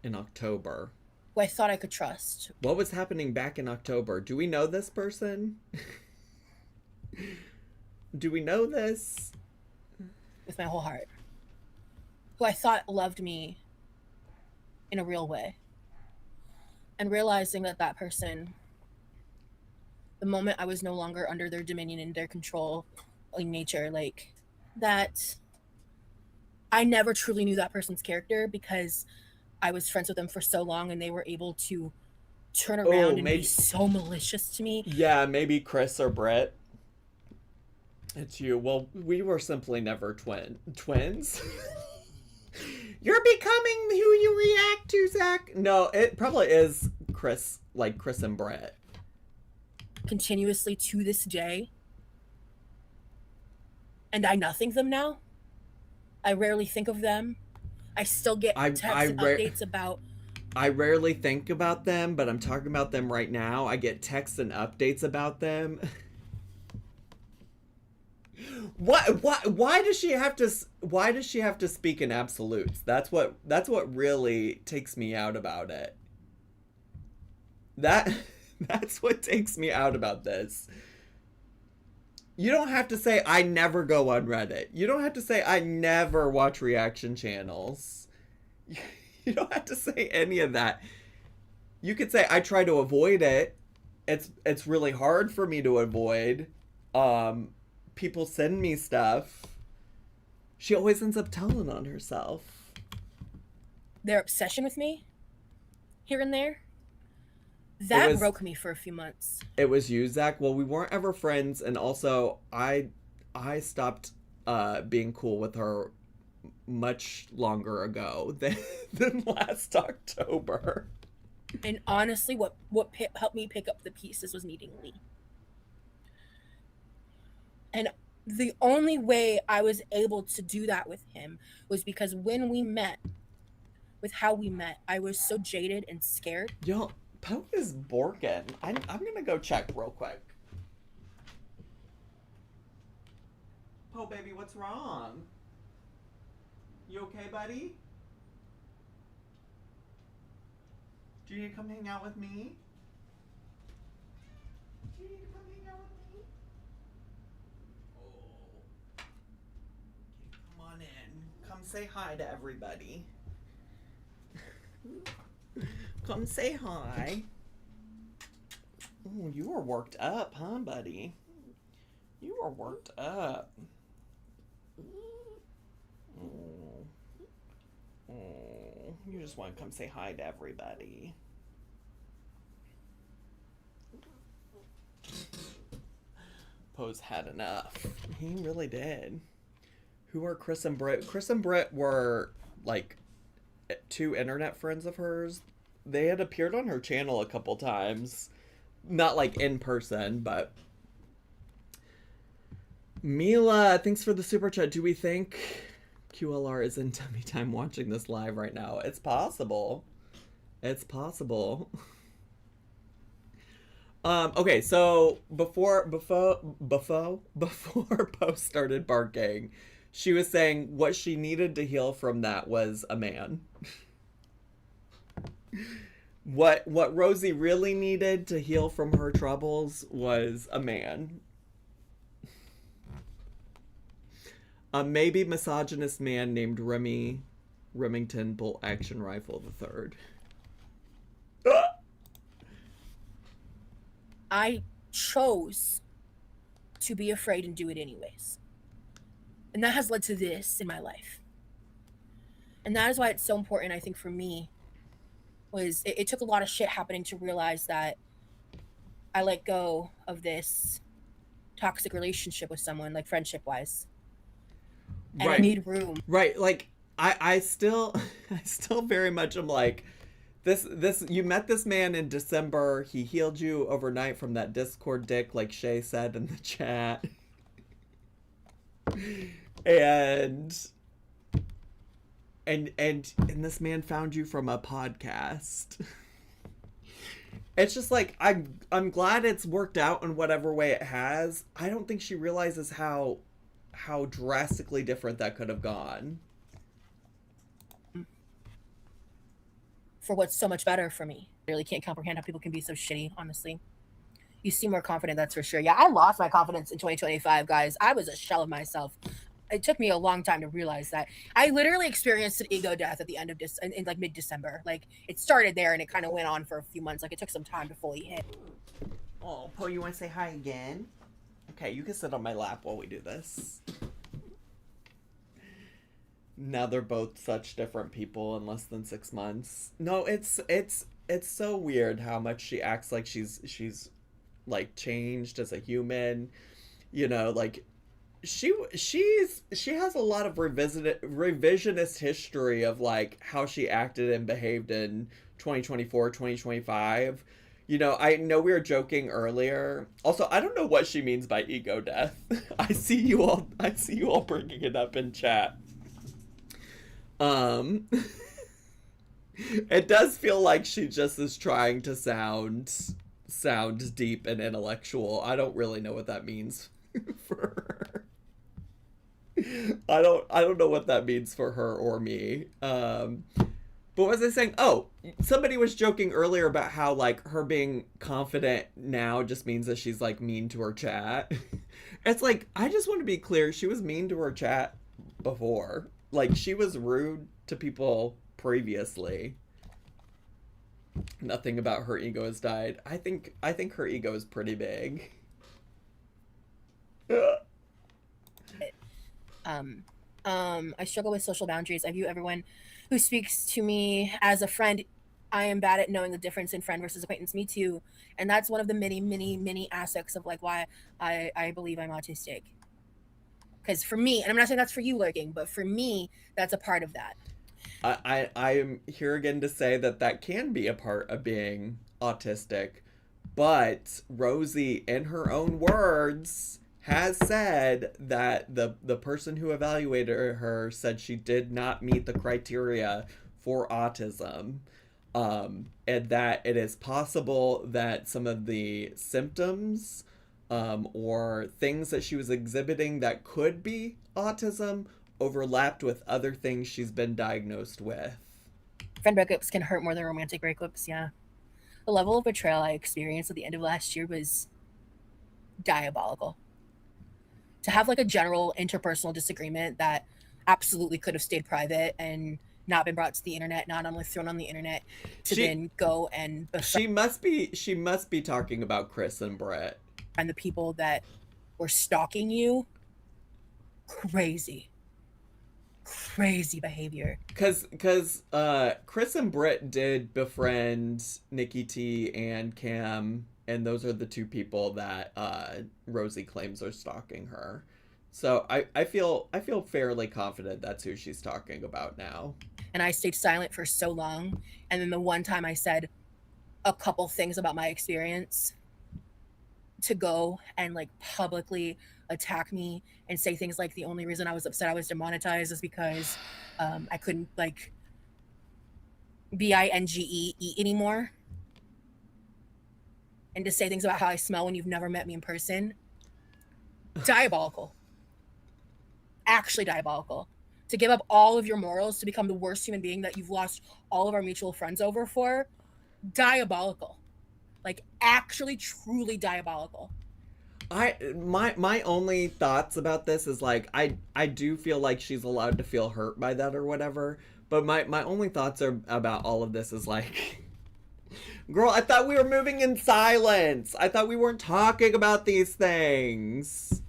In October. who I thought I could trust. What was happening back in October? Do we know this person? Do we know this? With my whole heart, who I thought loved me in a real way. And realizing that that person, the moment I was no longer under their dominion and their control in nature, like that, I never truly knew that person's character because I was friends with them for so long and they were able to turn around and be so malicious to me. Yeah, maybe Chris or Brett. It's you. Well, we were simply never twins. You're becoming who you react to, Zach. No, it probably is Chris, like Chris and Brett. Continuously to this day. And I nothing them now. I rarely think of them. I still get texts and updates about... I rarely think about them, but I'm talking about them right now. I get texts and updates about them. Why does she have to speak in absolutes? That's what really takes me out about it. That's what takes me out about this. You don't have to say I never go on Reddit. You don't have to say I never watch reaction channels. You don't have to say any of that. You could say I try to avoid it. It's really hard for me to avoid. People send me stuff. She always ends up telling on herself. Their obsession with me, here and there, that broke me for a few months. It was you, Zach. Well, we weren't ever friends, and also I stopped being cool with her much longer ago than last October. And honestly, what helped me pick up the pieces was meeting Lee. And the only way I was able to do that with him was because when we met, with how we met, I was so jaded and scared. Yo, Poe is borking. I'm gonna go check real quick. Poe, baby, what's wrong? You okay, buddy? Do you need to come hang out with me? Do you need to come hang out with me? Oh. Come on in. Come say hi to everybody. Come say hi. Oh, you are worked up, huh, buddy? You are worked up. Oh. Oh, you just want to come say hi to everybody. Poe's had enough. He really did. Who are Chris and Britt? Chris and Britt were like two internet friends of hers. They had appeared on her channel a couple times. Not like in person, but... Mila, thanks for the super chat. Do we think QLR is in tummy time watching this live right now? It's possible. It's possible. Okay, so before Poe started barking, she was saying what she needed to heal from that was a man. What Rosie really needed to heal from her troubles was a man. A maybe misogynist man named Remington Bolt Action Rifle III. I chose to be afraid and do it anyways. And that has led to this in my life. And that is why it's so important, I think, for me, was it took a lot of shit happening to realize that I let go of this toxic relationship with someone, like friendship wise. And I Right. made room. Right. Like I still I still very much am like this you met this man in December. He healed you overnight from that Discord dick, like Shay said in the chat. And this man found you from a podcast. It's just like I'm glad it's worked out in whatever way it has. I don't think she realizes how drastically different that could have gone. For what's so much better for me. I really can't comprehend how people can be so shitty, honestly. You seem more confident, that's for sure. Yeah, I lost my confidence in 2025, guys. I was a shell of myself. It took me a long time to realize that. I literally experienced an ego death at the end of in like mid-December. Like, it started there and it kind of went on for a few months. Like, it took some time to fully hit. Oh, Poe, you want to say hi again? Okay, you can sit on my lap while we do this. Now they're both such different people in less than 6 months. No, it's so weird how much she acts like she's like changed as a human. You know, like she has a lot of revisionist history of like how she acted and behaved in 2024, 2025. You know, I know we were joking earlier. Also, I don't know what she means by ego death. I see you all bringing it up in chat. It does feel like she just is trying to sound deep and intellectual. I don't really know what that means for her. I don't know what that means for her or me. But what was I saying? Oh, somebody was joking earlier about how like her being confident now just means that she's like mean to her chat. It's like, I just want to be clear, she was mean to her chat before. Like, she was rude to people previously. Nothing about her ego has died. I think her ego is pretty big. I struggle with social boundaries. I view everyone who speaks to me as a friend. I am bad at knowing the difference in friend versus acquaintance. Me too. And that's one of the many aspects of like why I believe I'm autistic. Because for me, and I'm not saying that's for you, Lurking, but for me, that's a part of that. I'm here again to say that can be a part of being autistic, but Rosie, in her own words, has said that the person who evaluated her said she did not meet the criteria for autism, and that it is possible that some of the symptoms or things that she was exhibiting that could be autism overlapped with other things she's been diagnosed with. Friend breakups can hurt more than romantic breakups, yeah. The level of betrayal I experienced at the end of last year was diabolical. To have like a general interpersonal disagreement that absolutely could have stayed private and not been brought to the internet, not only thrown on the internet, to then go and she must be talking about Chris and Brett. And the people that were stalking you. Crazy behavior. Because Chris and Britt did befriend Nikki T and Cam, and those are the two people that Rosie claims are stalking her. So I feel fairly confident that's who she's talking about now. And I stayed silent for so long, and then the one time I said a couple things about my experience, to go and like publicly attack me and say things like the only reason I was upset I was demonetized is because I couldn't like binge eat anymore, and to say things about how I smell when you've never met me in person. Diabolical. Actually diabolical. To give up all of your morals to become the worst human being that you've lost all of our mutual friends over for. Diabolical. Like, actually, truly diabolical. My only thoughts about this is like I do feel like she's allowed to feel hurt by that or whatever, but my only thoughts are about all of this is like, girl, I thought we were moving in silence. I thought we weren't talking about these things.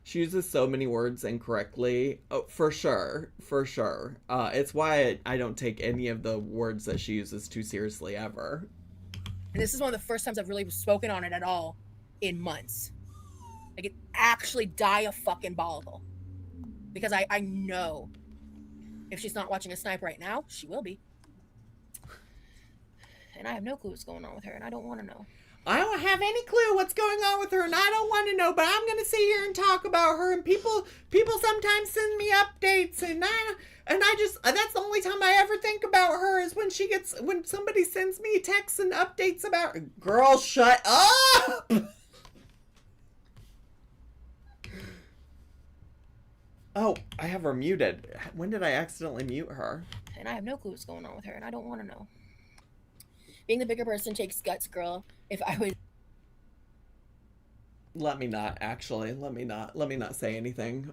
She uses so many words incorrectly. Oh, for sure. For sure. It's why I don't take any of the words that she uses too seriously ever. And this is one of the first times I've really spoken on it at all in months. Like, it actually diabolical. Because I know if she's not watching a snipe right now, she will be. And I have no clue what's going on with her, and I don't want to know. I don't have any clue what's going on with her, and I don't want to know, but I'm going to sit here and talk about her, and people sometimes send me updates, and I just, that's the only time I ever think about her is when somebody sends me texts and updates about her. Girl, shut up! Oh, I have her muted. When did I accidentally mute her? And I have no clue what's going on with her, and I don't want to know. Being the bigger person takes guts, girl. If I was... Let me not say anything.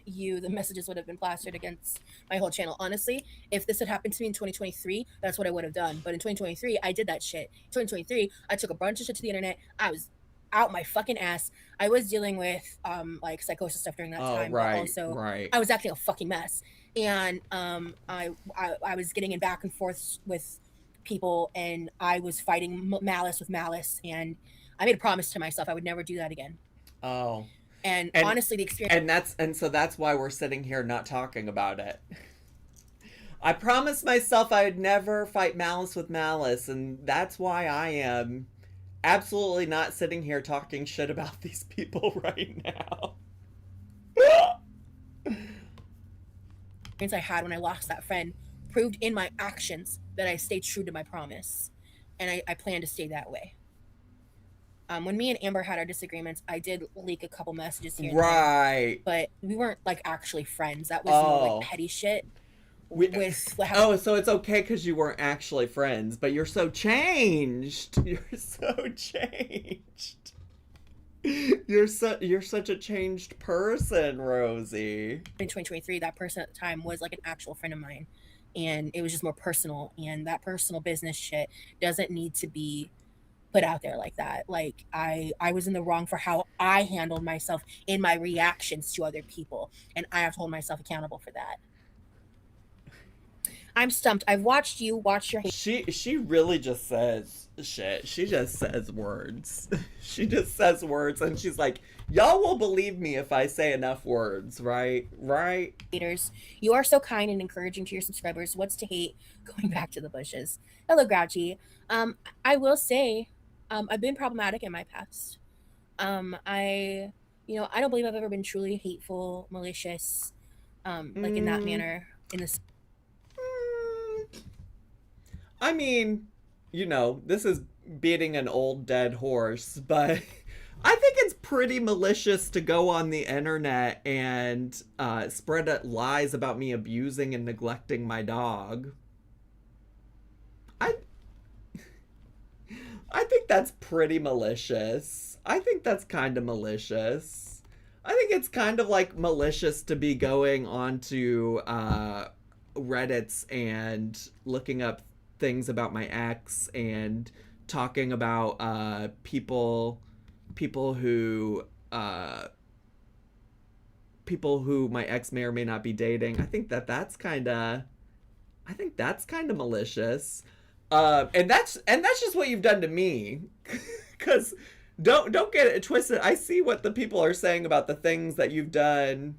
The messages would have been plastered against my whole channel. Honestly, if this had happened to me in 2023, that's what I would have done. But in 2023, I did that shit. In 2023, I took a bunch of shit to the internet. I was out my fucking ass. I was dealing with like psychosis stuff during that time. Right, but also, right. I was acting a fucking mess. And I was getting in back and forth with people, and I was fighting malice with malice, and I made a promise to myself I would never do that again. Oh. And honestly, the experience... And so that's why we're sitting here not talking about it. I promised myself I would never fight malice with malice, and that's why I am absolutely not sitting here talking shit about these people right now. Experience I had when I lost that friend proved in my actions that I stayed true to my promise, and I plan to stay that way. When me and Amber had our disagreements, I did leak a couple messages here and there, but we weren't like actually friends. That was more like petty shit. So it's okay because you weren't actually friends, but you're so changed. You're so changed. You're such a changed person, Rosie. In 2023, that person at the time was like an actual friend of mine, and it was just more personal, and that personal business shit doesn't need to be put out there like that. Like, I was in the wrong for how I handled myself in my reactions to other people, and I have to hold myself accountable for that. I'm stumped. I've watched you watch your... She really just says shit. She just says words. She just says words, and she's like, y'all will believe me if I say enough words, right? Right? Haters, you are so kind and encouraging to your subscribers. What's to hate? Going back to the bushes. Hello, Grouchy. I will say, I've been problematic in my past. I don't believe I've ever been truly hateful, malicious, like in that manner. In this... I mean, this is beating an old dead horse, but I think it's pretty malicious to go on the internet and spread lies about me abusing and neglecting my dog. I think that's pretty malicious. I think that's kind of malicious. I think it's kind of like malicious to be going onto Reddits and looking up things about my ex and talking about people who my ex may or may not be dating. I think that's kind of malicious. And that's just what you've done to me. Cuz don't get it twisted. I see what the people are saying about the things that you've done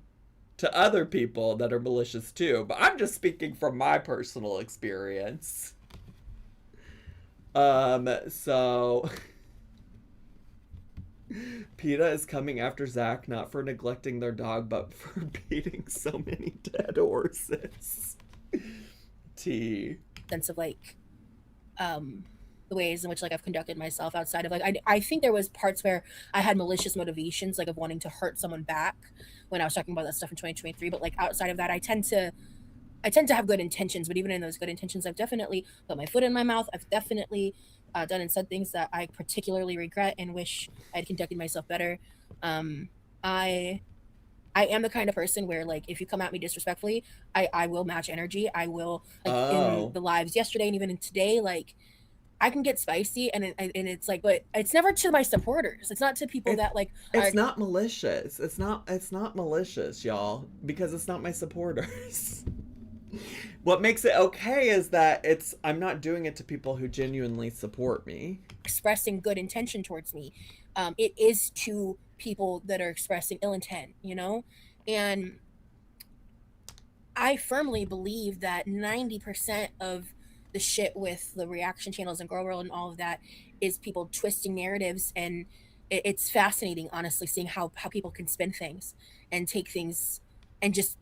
to other people that are malicious too, but I'm just speaking from my personal experience. So PETA is coming after Zach not for neglecting their dog, but for beating so many dead horses. T. Sense of like, the ways in which like I've conducted myself outside of like, I think there was parts where I had malicious motivations, like of wanting to hurt someone back when I was talking about that stuff in 2023. But like outside of that, I tend to have good intentions, but even in those good intentions, I've definitely put my foot in my mouth. I've definitely done and said things that I particularly regret and wish I had conducted myself better. I am the kind of person where like if you come at me disrespectfully, I will match energy. I will, like in the lives yesterday and even in today, like I can get spicy, and it's like, but it's never to my supporters. It's not to people that like. It's not malicious. It's not malicious, y'all, because it's not my supporters. What makes it okay is that I'm not doing it to people who genuinely support me. Expressing good intention towards me. It is to people that are expressing ill intent, you know? And I firmly believe that 90% of the shit with the reaction channels and Girl World and all of that is people twisting narratives, and it's fascinating, honestly, seeing how people can spin things and take things and just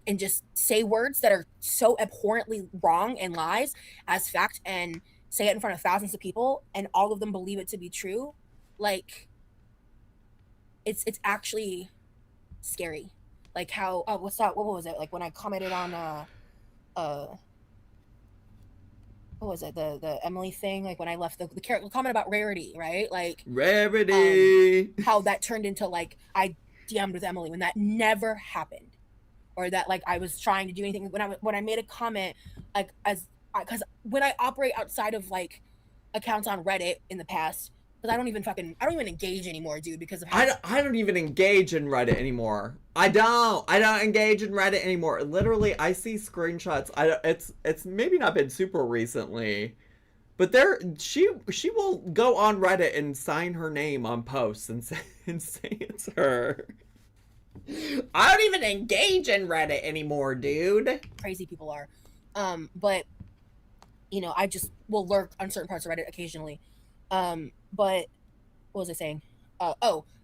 say words that are so abhorrently wrong and lies as fact, and say it in front of thousands of people, and all of them believe it to be true. Like, it's actually scary. Like how what's that? What was it? Like when I commented on what was it? The Emily thing? Like when I left the comment about Rarity, right? Like Rarity. How that turned into like I DM'd with Emily when that never happened, or that like I was trying to do anything when I made a comment, like because when I operate outside of like accounts on Reddit in the past. Because I don't even engage anymore, dude, because of how... I don't even engage in Reddit anymore. I don't engage in Reddit anymore. Literally, I see screenshots. It's maybe not been super recently, but she will go on Reddit and sign her name on posts and say it's her. I don't even engage in Reddit anymore, dude. Crazy people are. But you know, I just will lurk on certain parts of Reddit occasionally. But what was I saying?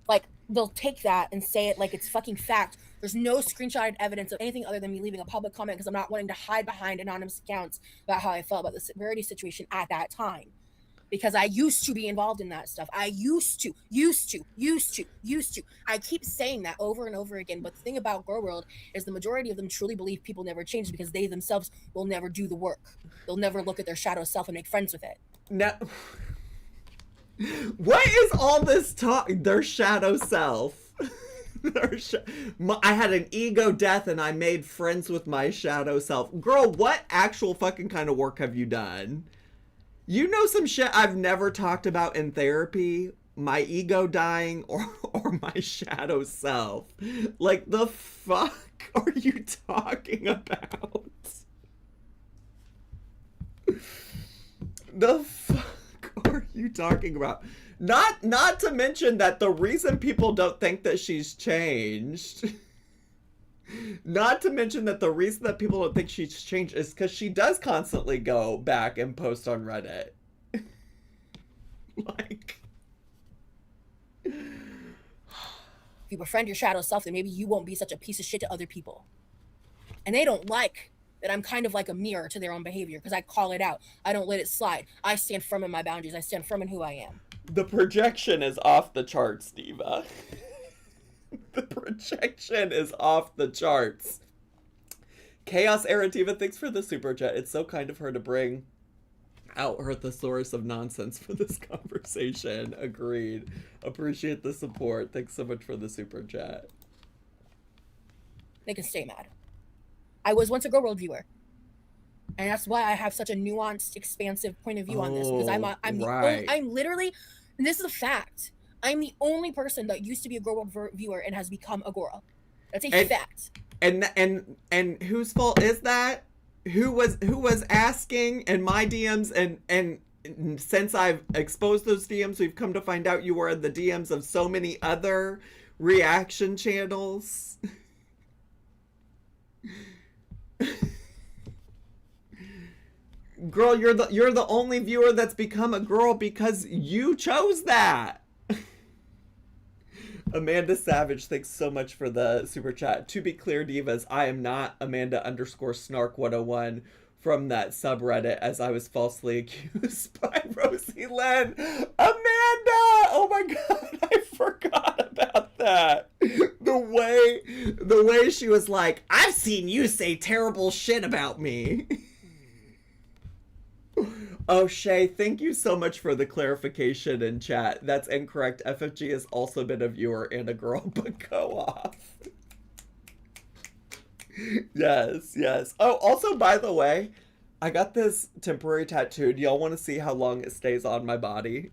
Like they'll take that and say it like it's fucking fact. There's no screenshotted evidence of anything other than me leaving a public comment because I'm not wanting to hide behind anonymous accounts about how I felt about the severity situation at that time. Because I used to be involved in that stuff. I used to. I keep saying that over and over again. But the thing about Girl World is the majority of them truly believe people never change because they themselves will never do the work. They'll never look at their shadow self and make friends with it. No. What is all this talk? Their shadow self. I had an ego death and I made friends with my shadow self. Girl, what actual fucking kind of work have you done? You know some shit I've never talked about in therapy? My ego dying or my shadow self. Like, the fuck are you talking about? The fuck are you talking about? Not to mention that the reason people don't think that she's changed, not to mention that the reason that people don't think she's changed is because she does constantly go back and post on Reddit. Like, if you befriend your shadow self, then maybe you won't be such a piece of shit to other people. And they don't like that I'm kind of like a mirror to their own behavior because I call it out. I don't let it slide. I stand firm in my boundaries. I stand firm in who I am. The projection is off the charts, Diva. The projection is off the charts. Chaos Era Diva, thanks for the super chat. It's so kind of her to bring out her thesaurus of nonsense for this conversation. Agreed. Appreciate the support. Thanks so much for the super chat. They can stay mad. I was once a Girl World viewer. And that's why I have such a nuanced, expansive point of view on this. Because I'm literally, and this is a fact, I'm the only person that used to be a Girl World viewer and has become a girl. That's a fact. And whose fault is that? Who was asking in my DMs and since I've exposed those DMs, we've come to find out you were in the DMs of so many other reaction channels. Girl, you're the only viewer that's become a girl because you chose that. Amanda Savage, thanks so much for the super chat. To be clear, divas, I am not Amanda_snark101 from that subreddit as I was falsely accused by Rosie Lynn. Amanda! Oh my god, I forgot about that. The way she was like, I've seen you say terrible shit about me. Oh, Shay, thank you so much for the clarification in chat. That's incorrect. FFG has also been a viewer and a girl, but go off. Yes. Oh, also, by the way, I got this temporary tattoo. Do y'all want to see how long it stays on my body?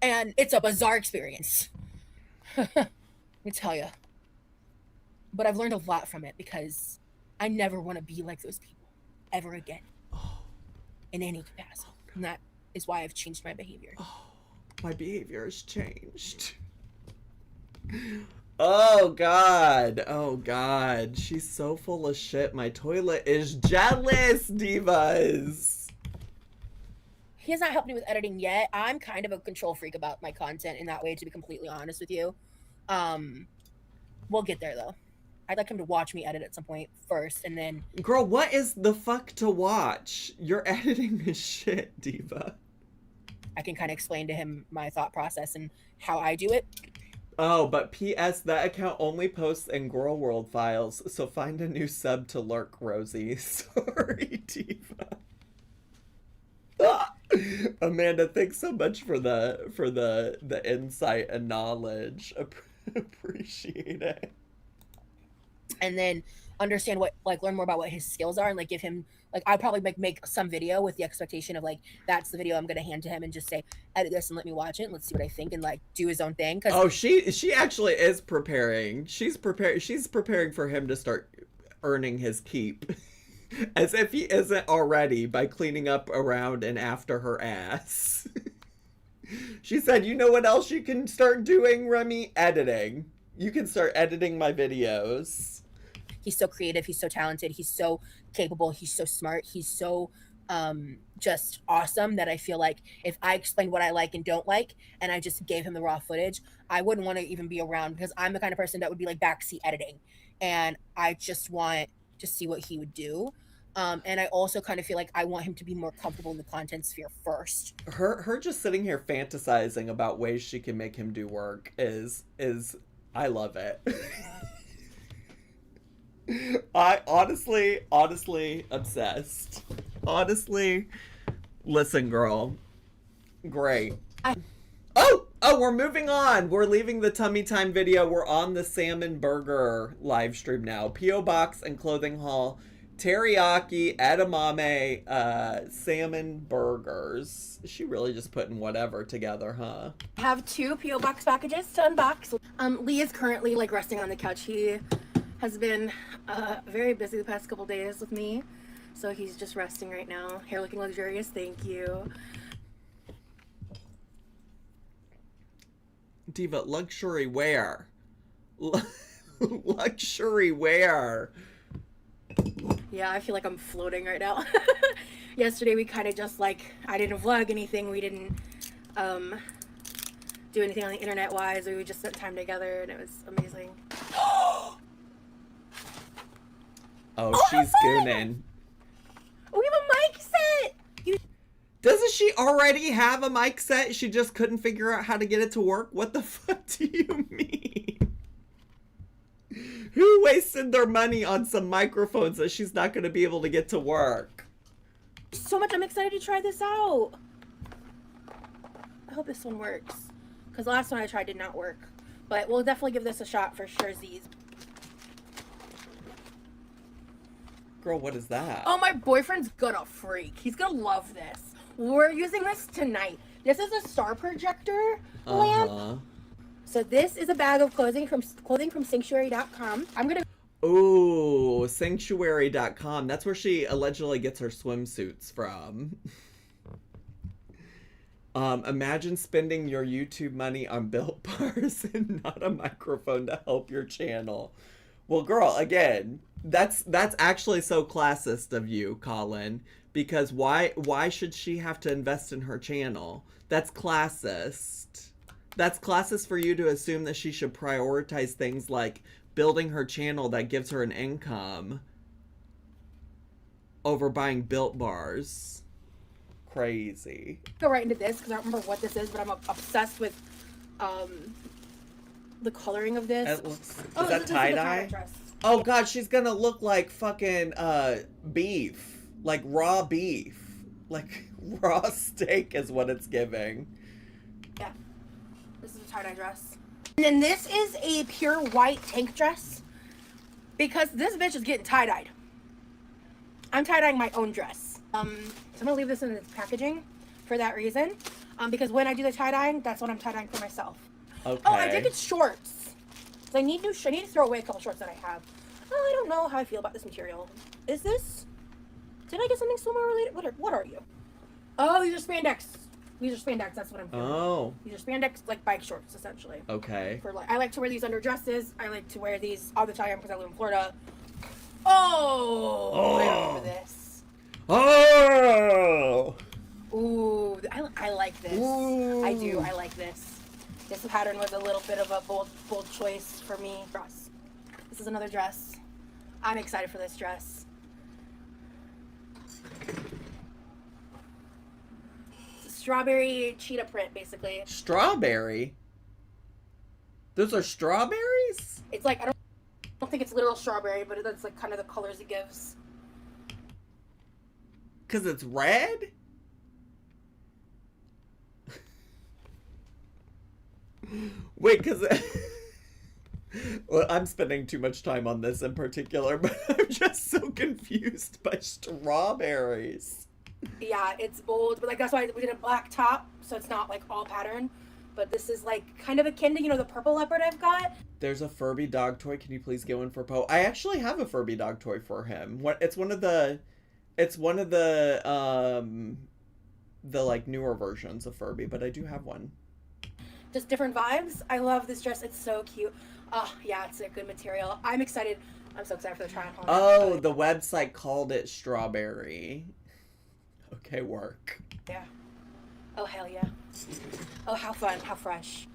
And it's a bizarre experience. Let me tell you. But I've learned a lot from it because I never want to be like those people ever again. In any capacity. And that is why I've changed my behavior. My behavior has changed. Oh God. Oh God. She's so full of shit. My toilet is jealous, divas. He has not helped me with editing yet. I'm kind of a control freak about my content in that way, to be completely honest with you. We'll get there though. I'd like him to watch me edit at some point first, and then... Girl, what is the fuck to watch? Your editing is shit, diva. I can kind of explain to him my thought process and how I do it. Oh, but P.S. that account only posts in Girl World files, so find a new sub to lurk, Rosie. Sorry, diva. Amanda, thanks so much for the insight and knowledge. Appreciate it. And then understand what, like, learn more about what his skills are, and like give him, like, I'd probably make some video with the expectation of like, that's the video I'm gonna hand to him and just say, edit this and let me watch it and let's see what I think, and like do his own thing. Cause oh, she actually is preparing. She's preparing for him to start earning his keep. As if he isn't already, by cleaning up around and after her ass. She said, you know what else you can start doing, Remy? Editing. You can start editing my videos. He's so creative. He's so talented. He's so capable. He's so smart. He's so just awesome that I feel like if I explained what I like and don't like, and I just gave him the raw footage, I wouldn't want to even be around, because I'm the kind of person that would be like backseat editing. And I just want to see what he would do. And I also kind of feel like I want him to be more comfortable in the content sphere first. Her just sitting here fantasizing about ways she can make him do work is I love it. I honestly obsessed. Honestly, listen, girl. Great. Oh, we're moving on. We're leaving the tummy time video. We're on the salmon burger live stream now. P.O. Box and clothing haul. Teriyaki, edamame, salmon burgers. Is she really just putting whatever together, huh? I have 2 P.O. Box packages to unbox. Lee is currently like resting on the couch. He has been very busy the past couple days with me, so he's just resting right now. Hair looking luxurious, thank you. Diva, luxury wear. Luxury wear. Yeah, I feel like I'm floating right now. Yesterday we kind of just like, I didn't vlog anything. We didn't do anything on the internet wise. We just spent time together and it was amazing. Oh, she's gooning. We have a mic set! Doesn't she already have a mic set? She just couldn't figure out how to get it to work? What the fuck do you mean? Who wasted their money on some microphones that she's not going to be able to get to work? So much, I'm excited to try this out. I hope this one works. Because the last one I tried did not work. But we'll definitely give this a shot for sure. Girl, what is that? Oh, my boyfriend's gonna freak. He's gonna love this. We're using this tonight. This is a star projector lamp. So this is a bag of clothing from sanctuary.com. I'm gonna... Ooh, sanctuary.com. That's where she allegedly gets her swimsuits from. Imagine spending your YouTube money on Built Bars and not a microphone to help your channel. Well, girl, again, that's actually so classist of you, Colin. Because why should she have to invest in her channel? That's classist. That's classist for you to assume that she should prioritize things like building her channel that gives her an income over buying Built Bars. Crazy. Go right into this because I don't remember what this is, but I'm obsessed with the coloring of this. It looks, is that tie-dye? Oh god, she's gonna look like fucking beef. Like raw beef. Like raw steak is what it's giving. Yeah. This is a tie-dye dress. And then this is a pure white tank dress. because this bitch is getting tie-dyed. I'm tie-dyeing my own dress. So I'm gonna leave this in its packaging for that reason. Because when I do the tie-dyeing, that's what I'm tie-dyeing for myself. Okay. Oh, I did get shorts. So I need to throw away a couple shorts that I have. Oh, I don't know how I feel about this material. Is this? Did I get something swimwear related? What are you? Oh, these are spandex. These are spandex. That's what I'm feeling. Oh. These are spandex, like bike shorts, essentially. Okay. For like, I like to wear these under dresses. I like to wear these all the time because I live in Florida. Oh, I remember this. Oh. Ooh, I like this. Ooh. I do. I like this. This pattern was a little bit of a bold choice for me. Dress. This is another dress. I'm excited for this dress. It's a strawberry cheetah print, basically. Strawberry? Those are strawberries? It's like, I don't think it's literal strawberry, but that's like kind of the colors it gives. Because it's red? Wait, because... Well, I'm spending too much time on this in particular, but I'm just so confused by strawberries. Yeah, it's bold, but like that's why we did a black top, so it's not like all pattern. But this is like kind of akin to, the purple leopard I've got. There's a Furby dog toy. Can you please get one for Poe? I actually have a Furby dog toy for him. It's one of the like newer versions of Furby, but I do have one. Just different vibes. I love this dress. It's so cute. Oh, yeah, it's a good material. I'm excited. I'm so excited for the try-on haul. Oh, the website called it strawberry. Okay, work. Yeah. Oh, hell yeah. Oh, how fun. How fresh.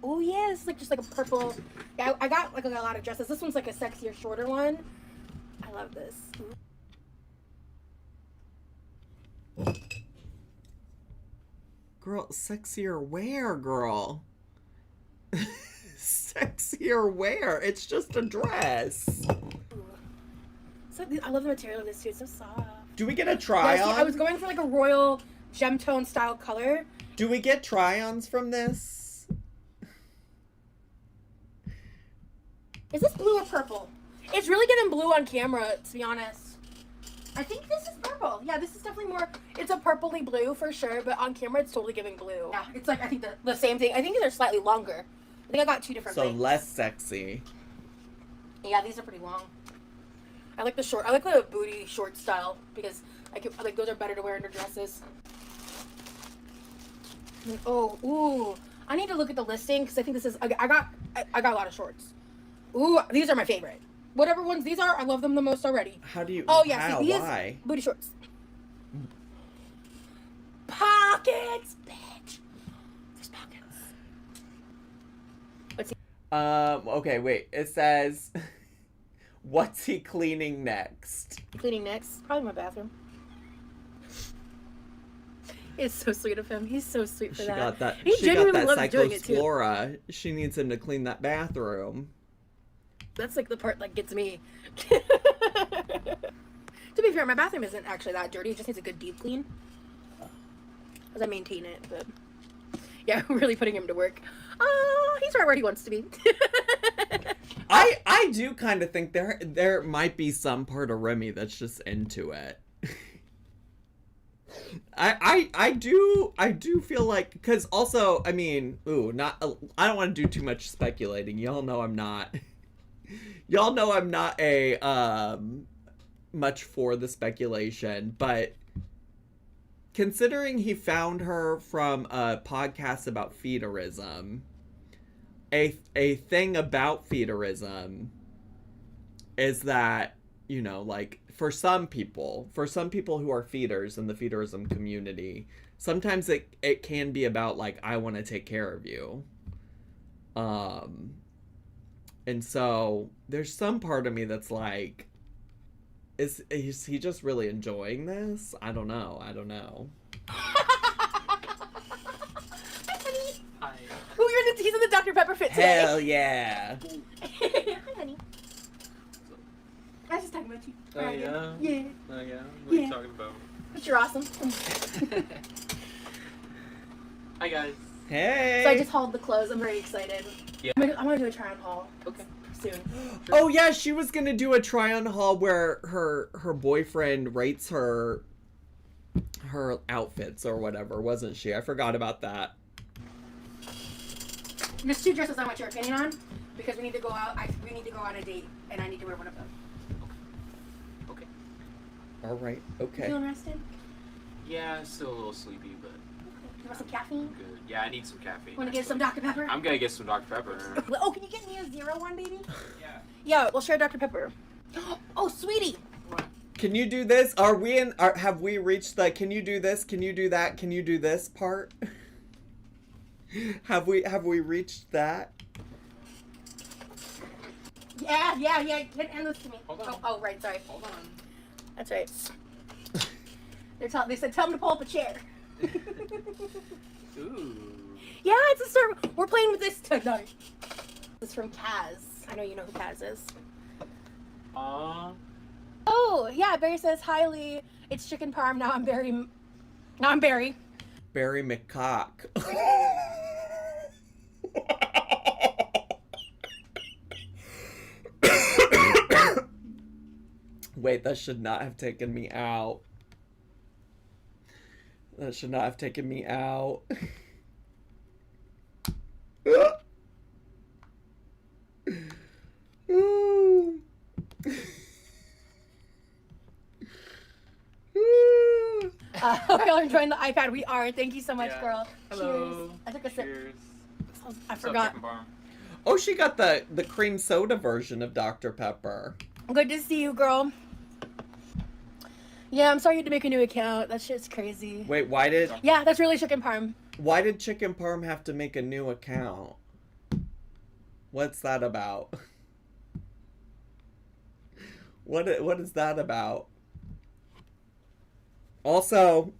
Oh, yeah, this is like just like a purple. Yeah, I got like a lot of dresses. This one's like a sexier, shorter one. I love this. Girl, sexier where, girl? Sexier where? It's just a dress. Ooh. So, I love the material of this too. It's so soft. Do we get a try-on? I was going for like a royal gemtone style color. Do we get try-ons from this? Is this blue or purple? It's really giving blue on camera, to be honest. I think this is purple. Yeah, this is definitely more, it's a purpley blue for sure, but on camera it's totally giving blue. Yeah, it's like, I think the same thing. I think they're slightly longer. I think I got two different things. So less sexy. Yeah, these are pretty long. I like the booty short style because I like those are better to wear under dresses. Oh, ooh. I need to look at the listing because I think this is, I got a lot of shorts. Ooh, these are my favorite. Whatever ones these are, I love them the most already. How do you? Oh yeah, how? see these Why? booty shorts. Pockets, bitch. There's pockets. Let's see. Okay, wait. It says, "What's he cleaning next?" Cleaning next, probably my bathroom. It's so sweet of him. He's so sweet for She that. got that. He She got genuinely that loves doing it too. Cyclospora. She needs him to clean that bathroom. That's like the part that gets me. To be fair, my bathroom isn't actually that dirty. It just needs a good deep clean. As I maintain it, but yeah, I'm really putting him to work. He's right where he wants to be. I do kind of think there might be some part of Remy that's just into it. I do feel like, because also, I mean, I don't want to do too much speculating. Y'all know I'm not a much for the speculation, but considering he found her from a podcast about feederism, a thing about feederism is that, like, for some people who are feeders in the feederism community, sometimes it can be about, like, I want to take care of you. And so there's some part of me that's like, is he just really enjoying this? I don't know. Hi. Ooh, he's in the Dr. Pepper fit today. Hell yeah. Hi, honey. I was just talking about you. Oh, yeah? Yeah. Oh, yeah? What are Yeah. you talking about? But you're awesome. Hi, guys. Hey. So I just hauled the clothes. I'm very excited. Yeah. I'm gonna do a try on haul. Okay. Soon. Oh yeah, she was gonna do a try on haul where her boyfriend rates her outfits or whatever, wasn't she? I forgot about that. There's 2 dresses I want your opinion on because we need to go out. We need to go on a date, and I need to wear one of them. Okay. All right. You Okay. feeling rested? Yeah, I'm still a little sleepy, but You want some caffeine? good. Yeah, I need some caffeine. Want to get some Dr. Pepper? I'm gonna get some Dr. Pepper. Oh, can you get me a 0 one, baby? Yeah. Yeah, we'll share Dr. Pepper. Oh, sweetie. Can you do this? Are we in? Have we reached the? Can you do this? Can you do that? Can you do this part? Have we reached that? Yeah. Hand those to me. Hold on. Oh, right. Sorry. Hold on. That's right. They said tell them to pull up a chair. Ooh. Yeah, it's a start. We're playing with this tonight. This is from Kaz. I know you know who Kaz is. Oh, yeah. Barry says, "Hi, Lee. It's chicken parm. Now I'm Barry. Barry McCock. Wait, that should not have taken me out. That should not have taken me out. Hope y'all are enjoying the iPad. We are. Thank you so much, Yeah. girl. Hello. Cheers. I took a sip. Cheers. I What's up, forgot. chicken parm? Oh, she got the cream soda version of Dr. Pepper. Good to see you, girl. Yeah, I'm sorry you had to make a new account. That shit's crazy. Wait, why did Yeah, that's really chicken parm. Chicken Parm have to make a new account? What's that about? What is that about? Also,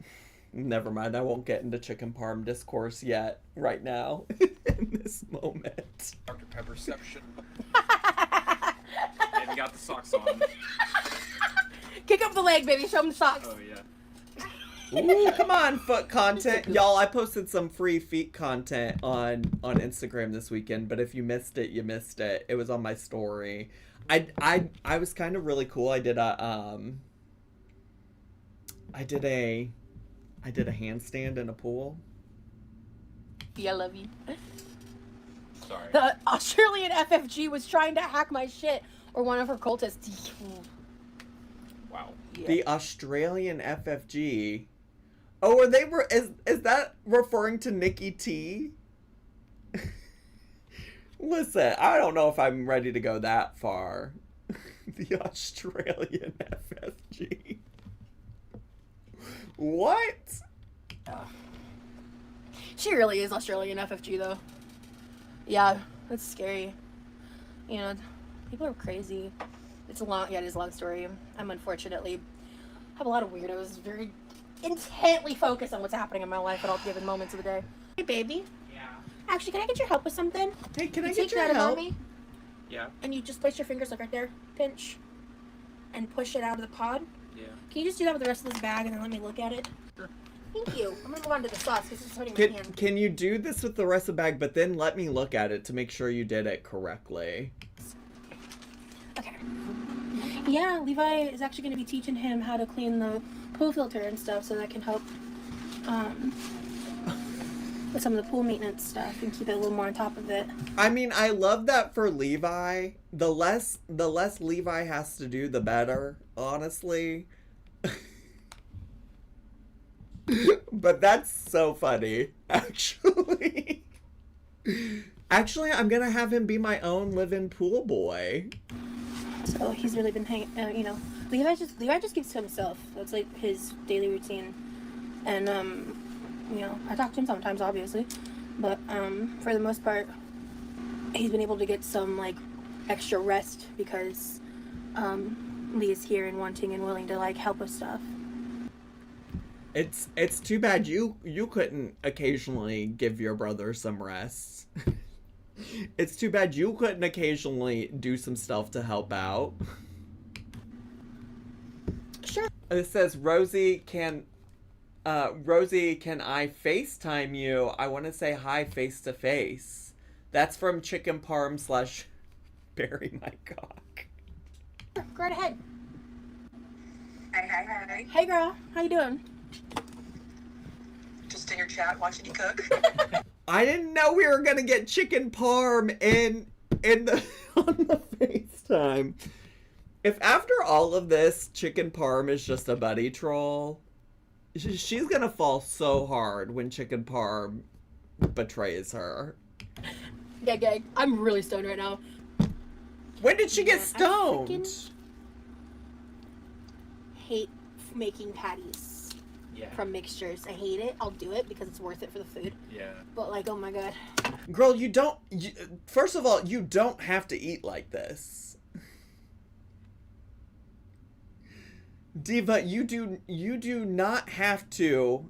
never mind. I won't get into chicken parm discourse yet. Right now, in this moment. Dr. Pepperception. And we got the socks on. Kick up the leg, baby. Show them the socks. Oh yeah. Ooh, come on, foot content, y'all! I posted some free feet content on Instagram this weekend, but if you missed it, you missed it. It was on my story. I was kind of really cool. I did a handstand in a pool. Yeah, love you. Sorry. The Australian FFG was trying to hack my shit, or one of her cultists. Wow. Yeah. The Australian FFG. Oh, is that referring to Nikki T? Listen, I don't know if I'm ready to go that far. The Australian FFG. What? She really is Australian FFG though. Yeah, that's scary. You know, people are crazy. It is a long story. I'm unfortunately have a lot of weirdos very intently focused on what's happening in my life at all given moments of the day. Hey baby. Yeah. Actually, can I get your help with something? Hey, can I You get take your that help? above me, Yeah. and you just place your fingers like right there, pinch, and push it out of the pod. Yeah. Can you just do that with the rest of this bag and then let me look at it? Sure. Thank you. I'm gonna move on to the sauce because it's hurting my Can, hand. can you do this with the rest of the bag, but then let me look at it to make sure you did it correctly? Okay. Yeah, Levi is actually going to be teaching him how to clean the pool filter and stuff, so that can help with some of the pool maintenance stuff and keep it a little more on top of it. I mean, I love that for Levi. The less Levi has to do, the better, honestly. But that's so funny, actually. Actually, I'm gonna have him be my own live-in pool boy. So he's really been Levi just keeps to himself. That's like his daily routine. And I talk to him sometimes, obviously, but for the most part, he's been able to get some like extra rest because Lee is here and wanting and willing to like help with stuff. It's too bad you couldn't occasionally give your brother some rest. It's too bad you couldn't occasionally do some stuff to help out. Sure. It says, Rosie, can I FaceTime you? I want to say hi face to face. That's from Chicken Parm / Bury My Cock. Go right ahead. Hey. Hey, girl. How you doing? Just in your chat watching you cook. I didn't know we were gonna get Chicken Parm in the on the FaceTime. If after all of this, Chicken Parm is just a buddy troll, she's gonna fall so hard when Chicken Parm betrays her. Gag. I'm really stoned right now. When did she get I stoned? freaking hate making patties Yeah. from mixtures. I hate it. I'll do it because it's worth it for the food. Yeah. But like, oh my god. Girl, first of all, you don't have to eat like this. Diva, you do not have to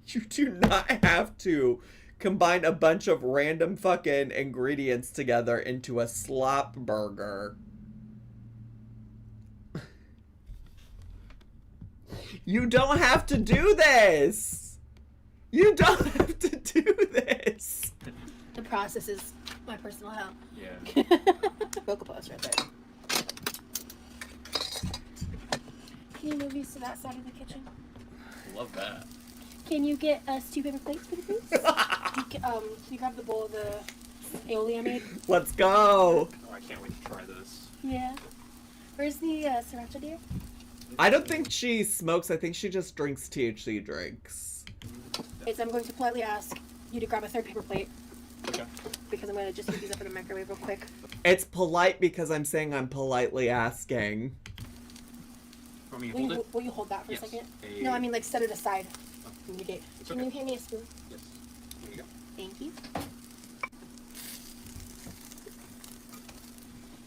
you do not have to combine a bunch of random fucking ingredients together into a slop burger. You don't have to do this. You don't have to do this. The process is my personal hell. Yeah. Vocal post right there. Can you move these to that side of the kitchen? Love that. Can you get us 2 paper plates, please? Can you grab the bowl of the aioli I made? Let's go. Oh, I can't wait to try this. Yeah. Where's the sriracha, dear? I don't think she smokes. I think she just drinks THC drinks. I'm going to politely ask you to grab a 3rd paper plate. Okay. Because I'm going to just heat these up in the microwave real quick. It's polite because I'm saying I'm politely asking. Want me to hold it? Will you hold that for Yes. a second? A- No, I mean like set it aside. Oh. When you get. It's Can okay. you hand me a spoon? Yes. Here you go. Thank you.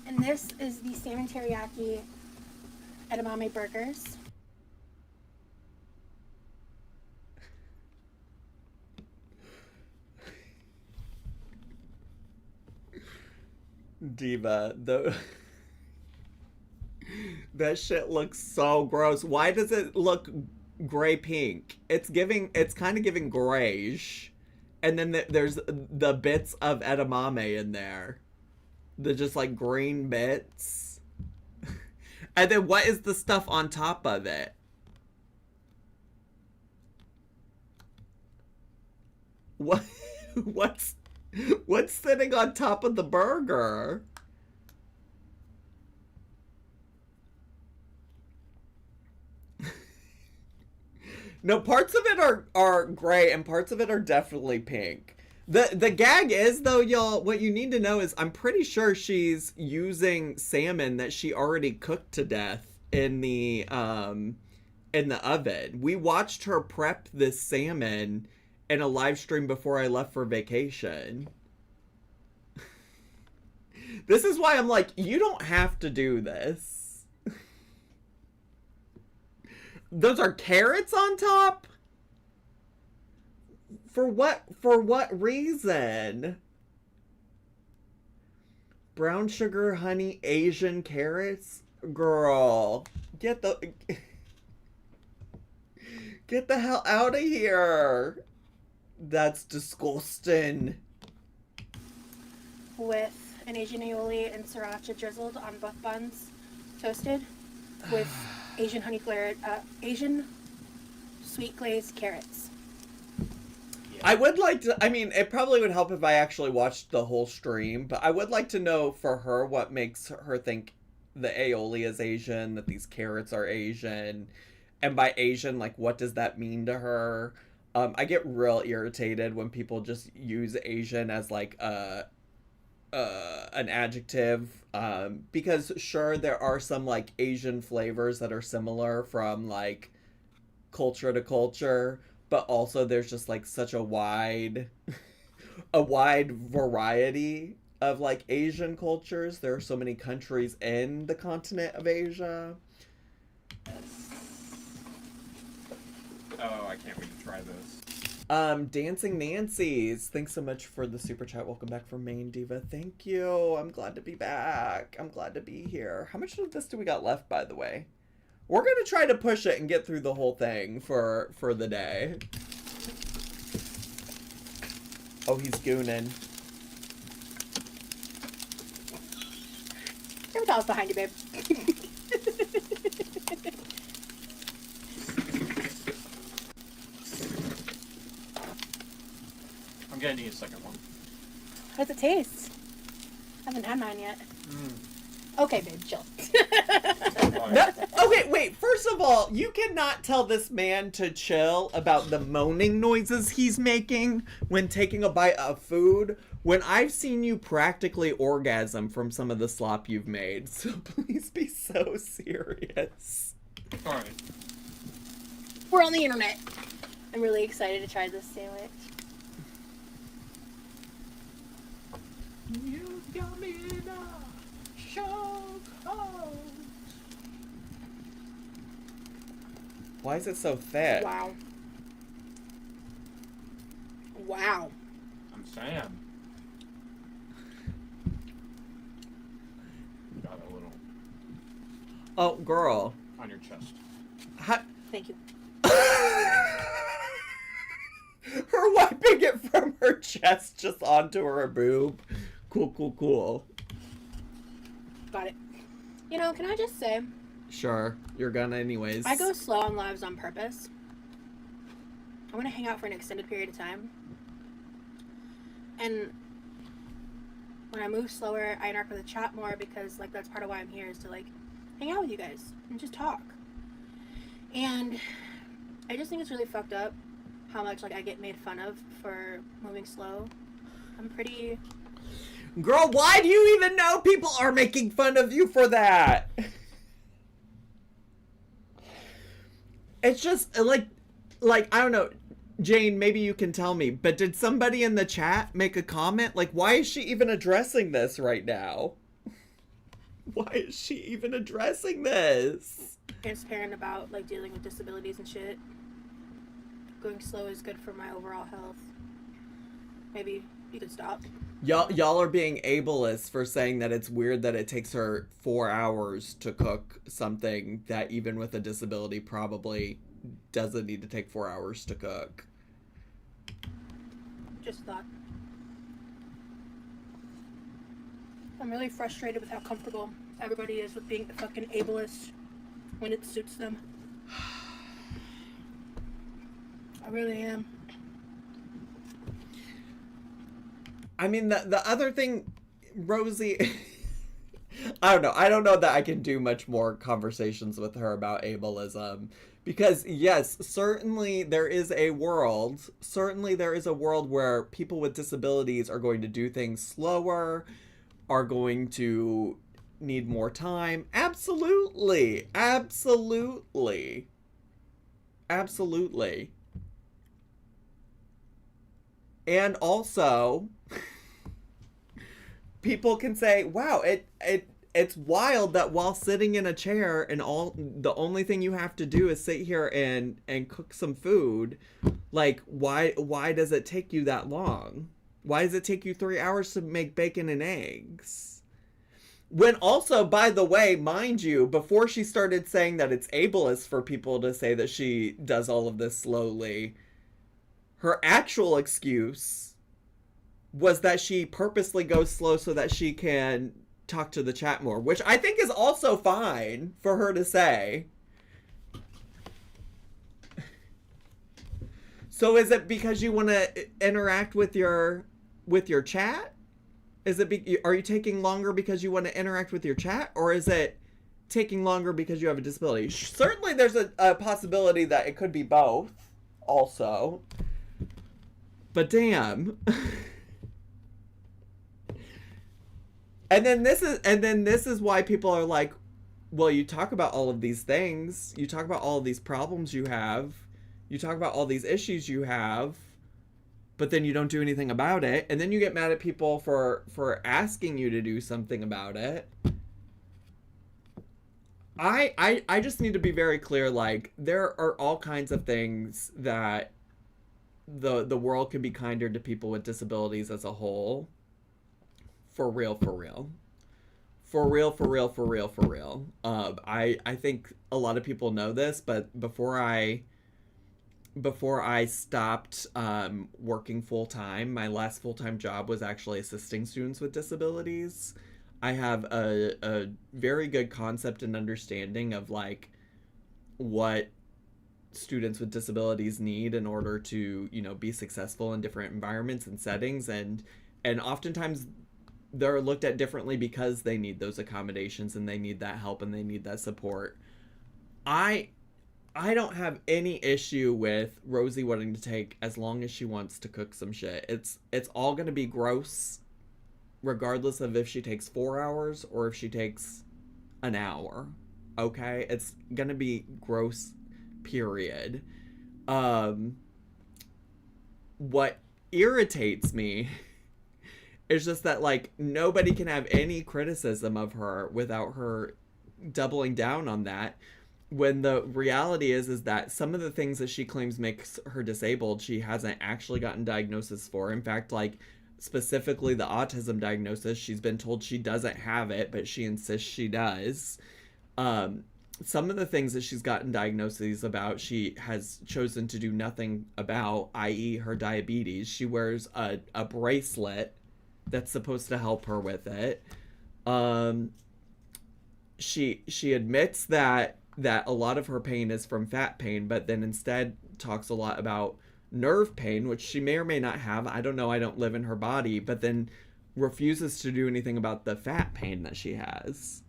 And this is the salmon teriyaki edamame burgers. Diva, that shit looks so gross. Why does it look gray pink? It's kind of giving grayish. And then there's the bits of edamame in there. The just like green bits. And then what is the stuff on top of it? What's sitting on top of the burger? No, parts of it are gray and parts of it are definitely pink. The gag is though, y'all, what you need to know is I'm pretty sure she's using salmon that she already cooked to death in the oven. We watched her prep this salmon in a live stream before I left for vacation. This is why I'm like, you don't have to do this. Those are carrots on top? For what reason? Brown sugar, honey, Asian carrots? Girl, get the hell out of here. That's disgusting. With an Asian aioli and sriracha drizzled on both buns, toasted, with Asian sweet glazed carrots. I would like to, I mean, it probably would help if I actually watched the whole stream, but I would like to know for her what makes her think the aioli is Asian, that these carrots are Asian, and by Asian, like, what does that mean to her? I get real irritated when people just use Asian as, like, an adjective, because sure, there are some, like, Asian flavors that are similar from, like, culture to culture, but also there's just like such a wide variety of like Asian cultures. There are so many countries in the continent of Asia. Oh, I can't wait to try this. Dancing Nancy's, thanks so much for the super chat. Welcome back from Main Diva. Thank you. I'm glad to be back. I'm glad to be here. How much of this do we got left, by the way? We're gonna try to push it and get through the whole thing for the day. Oh, he's gooning. towels behind you, babe. I'm gonna need a second one. How's it taste? I haven't had mine yet. Okay, babe, chill. No, okay, wait. First of all, you cannot tell this man to chill about the moaning noises he's making when taking a bite of food when I've seen you practically orgasm from some of the slop you've made. So please be so serious. All right. We're on the internet. I'm really excited to try this sandwich. You got me in a chokehold. Why is it so thick? Wow. Wow. I'm saying. You got a little Oh, girl. on your chest. Thank you. Her wiping it from her chest just onto her boob. Cool. Got it. You know, can I just say, Sure, you're gonna anyways. I go slow on lives on purpose. I want to hang out for an extended period of time. And when I move slower, I interact with the chat more because, like, that's part of why I'm here is to, like, hang out with you guys and just talk. And I just think it's really fucked up how much, like, I get made fun of for moving slow. I'm pretty... Girl, why do you even know people are making fun of you for that? It's just, like, I don't know. Jane, maybe you can tell me, but did somebody in the chat make a comment? Like, why is she even addressing this right now? Why is she even addressing this? transparent about, like, dealing with disabilities and shit. Going slow is good for my overall health. Maybe you could stop. Y'all are being ableist for saying that it's weird that it takes her 4 hours to cook something that even with a disability probably doesn't need to take 4 hours to cook. Just thought. I'm really frustrated with how comfortable everybody is with being the fucking ableist when it suits them. I really am. I mean, the other thing, Rosie, I don't know. I don't know that I can do much more conversations with her about ableism. Because, yes, certainly there is a world where people with disabilities are going to do things slower, are going to need more time. Absolutely. Absolutely. Absolutely. And also, people can say, wow, it's wild that while sitting in a chair and the only thing you have to do is sit here and cook some food. Like, why does it take you that long? Why does it take you 3 hours to make bacon and eggs? When also, by the way, mind you, before she started saying that it's ableist for people to say that she does all of this slowly, her actual excuse was that she purposely goes slow so that she can talk to the chat more, which I think is also fine for her to say. So is it because you want to interact with your chat? Are you taking longer because you want to interact with your chat, or is it taking longer because you have a disability? Certainly there's a possibility that it could be both also. But damn. And then this is why people are like, well, you talk about all of these things, you talk about all of these problems you have, you talk about all these issues you have, but then you don't do anything about it, and then you get mad at people for asking you to do something about it. I just need to be very clear, like, there are all kinds of things that the world can be kinder to people with disabilities as a whole. For real. I think a lot of people know this, but before I stopped working full-time, my last full-time job was actually assisting students with disabilities. I have a very good concept and understanding of like what students with disabilities need in order to, you know, be successful in different environments and settings, and oftentimes they're looked at differently because they need those accommodations and they need that help and they need that support. I don't have any issue with Rosie wanting to take as long as she wants to cook some shit. It's all going to be gross regardless of if she takes 4 hours or if she takes an hour. Okay? It's going to be gross, period. What irritates me is just that, like, nobody can have any criticism of her without her doubling down on that, when the reality is that some of the things that she claims makes her disabled, she hasn't actually gotten diagnosis for. In fact, like, specifically the autism diagnosis, she's been told she doesn't have it, but she insists she does. Some of the things that she's gotten diagnoses about, she has chosen to do nothing about, i.e. her diabetes. She wears a bracelet that's supposed to help her with it. She admits that a lot of her pain is from fat pain, but then instead talks a lot about nerve pain, which she may or may not have. I don't know. I don't live in her body, but then refuses to do anything about the fat pain that she has.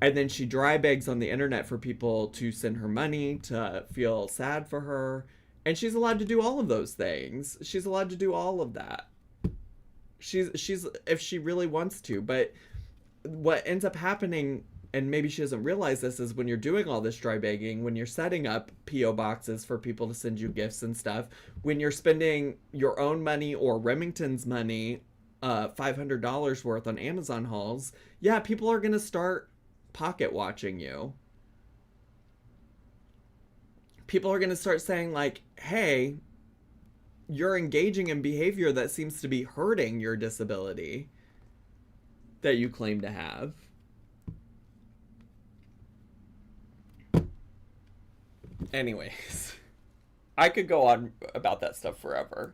And then she dry begs on the internet for people to send her money, to feel sad for her. And she's allowed to do all of those things. She's allowed to do all of that. She's if she really wants to. But what ends up happening, and maybe she doesn't realize this, is when you're doing all this dry begging, when you're setting up P.O. boxes for people to send you gifts and stuff, when you're spending your own money or Remington's money, $500 worth on Amazon hauls, yeah, people are going to start pocket watching you. People are going to start saying, like, hey, you're engaging in behavior that seems to be hurting your disability that you claim to have. Anyways, I could go on about that stuff forever.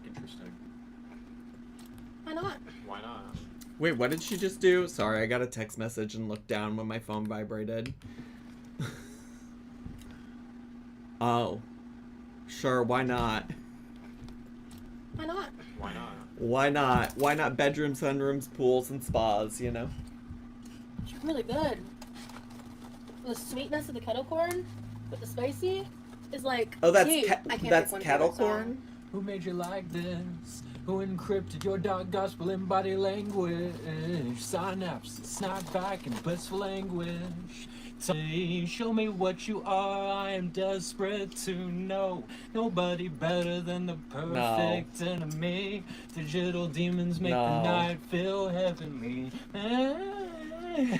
Interesting. Why not? Why not? Wait, what did she just do? Sorry, I got a text message and looked down when my phone vibrated. Oh. Sure, why not? Why not? Why not? Why not? Why not bedrooms, sunrooms, pools, and spas, you know? It's really good. The sweetness of the kettle corn with the spicy is like, Oh, that's dude, I can't that's pick one kettle favorite song. corn? Who made you like this? Who encrypted your dark gospel in body language? Synapse, snap back in blissful anguish. Show me what you are, I am desperate to know. Nobody better than the perfect enemy. Digital demons make the night feel heavenly. Is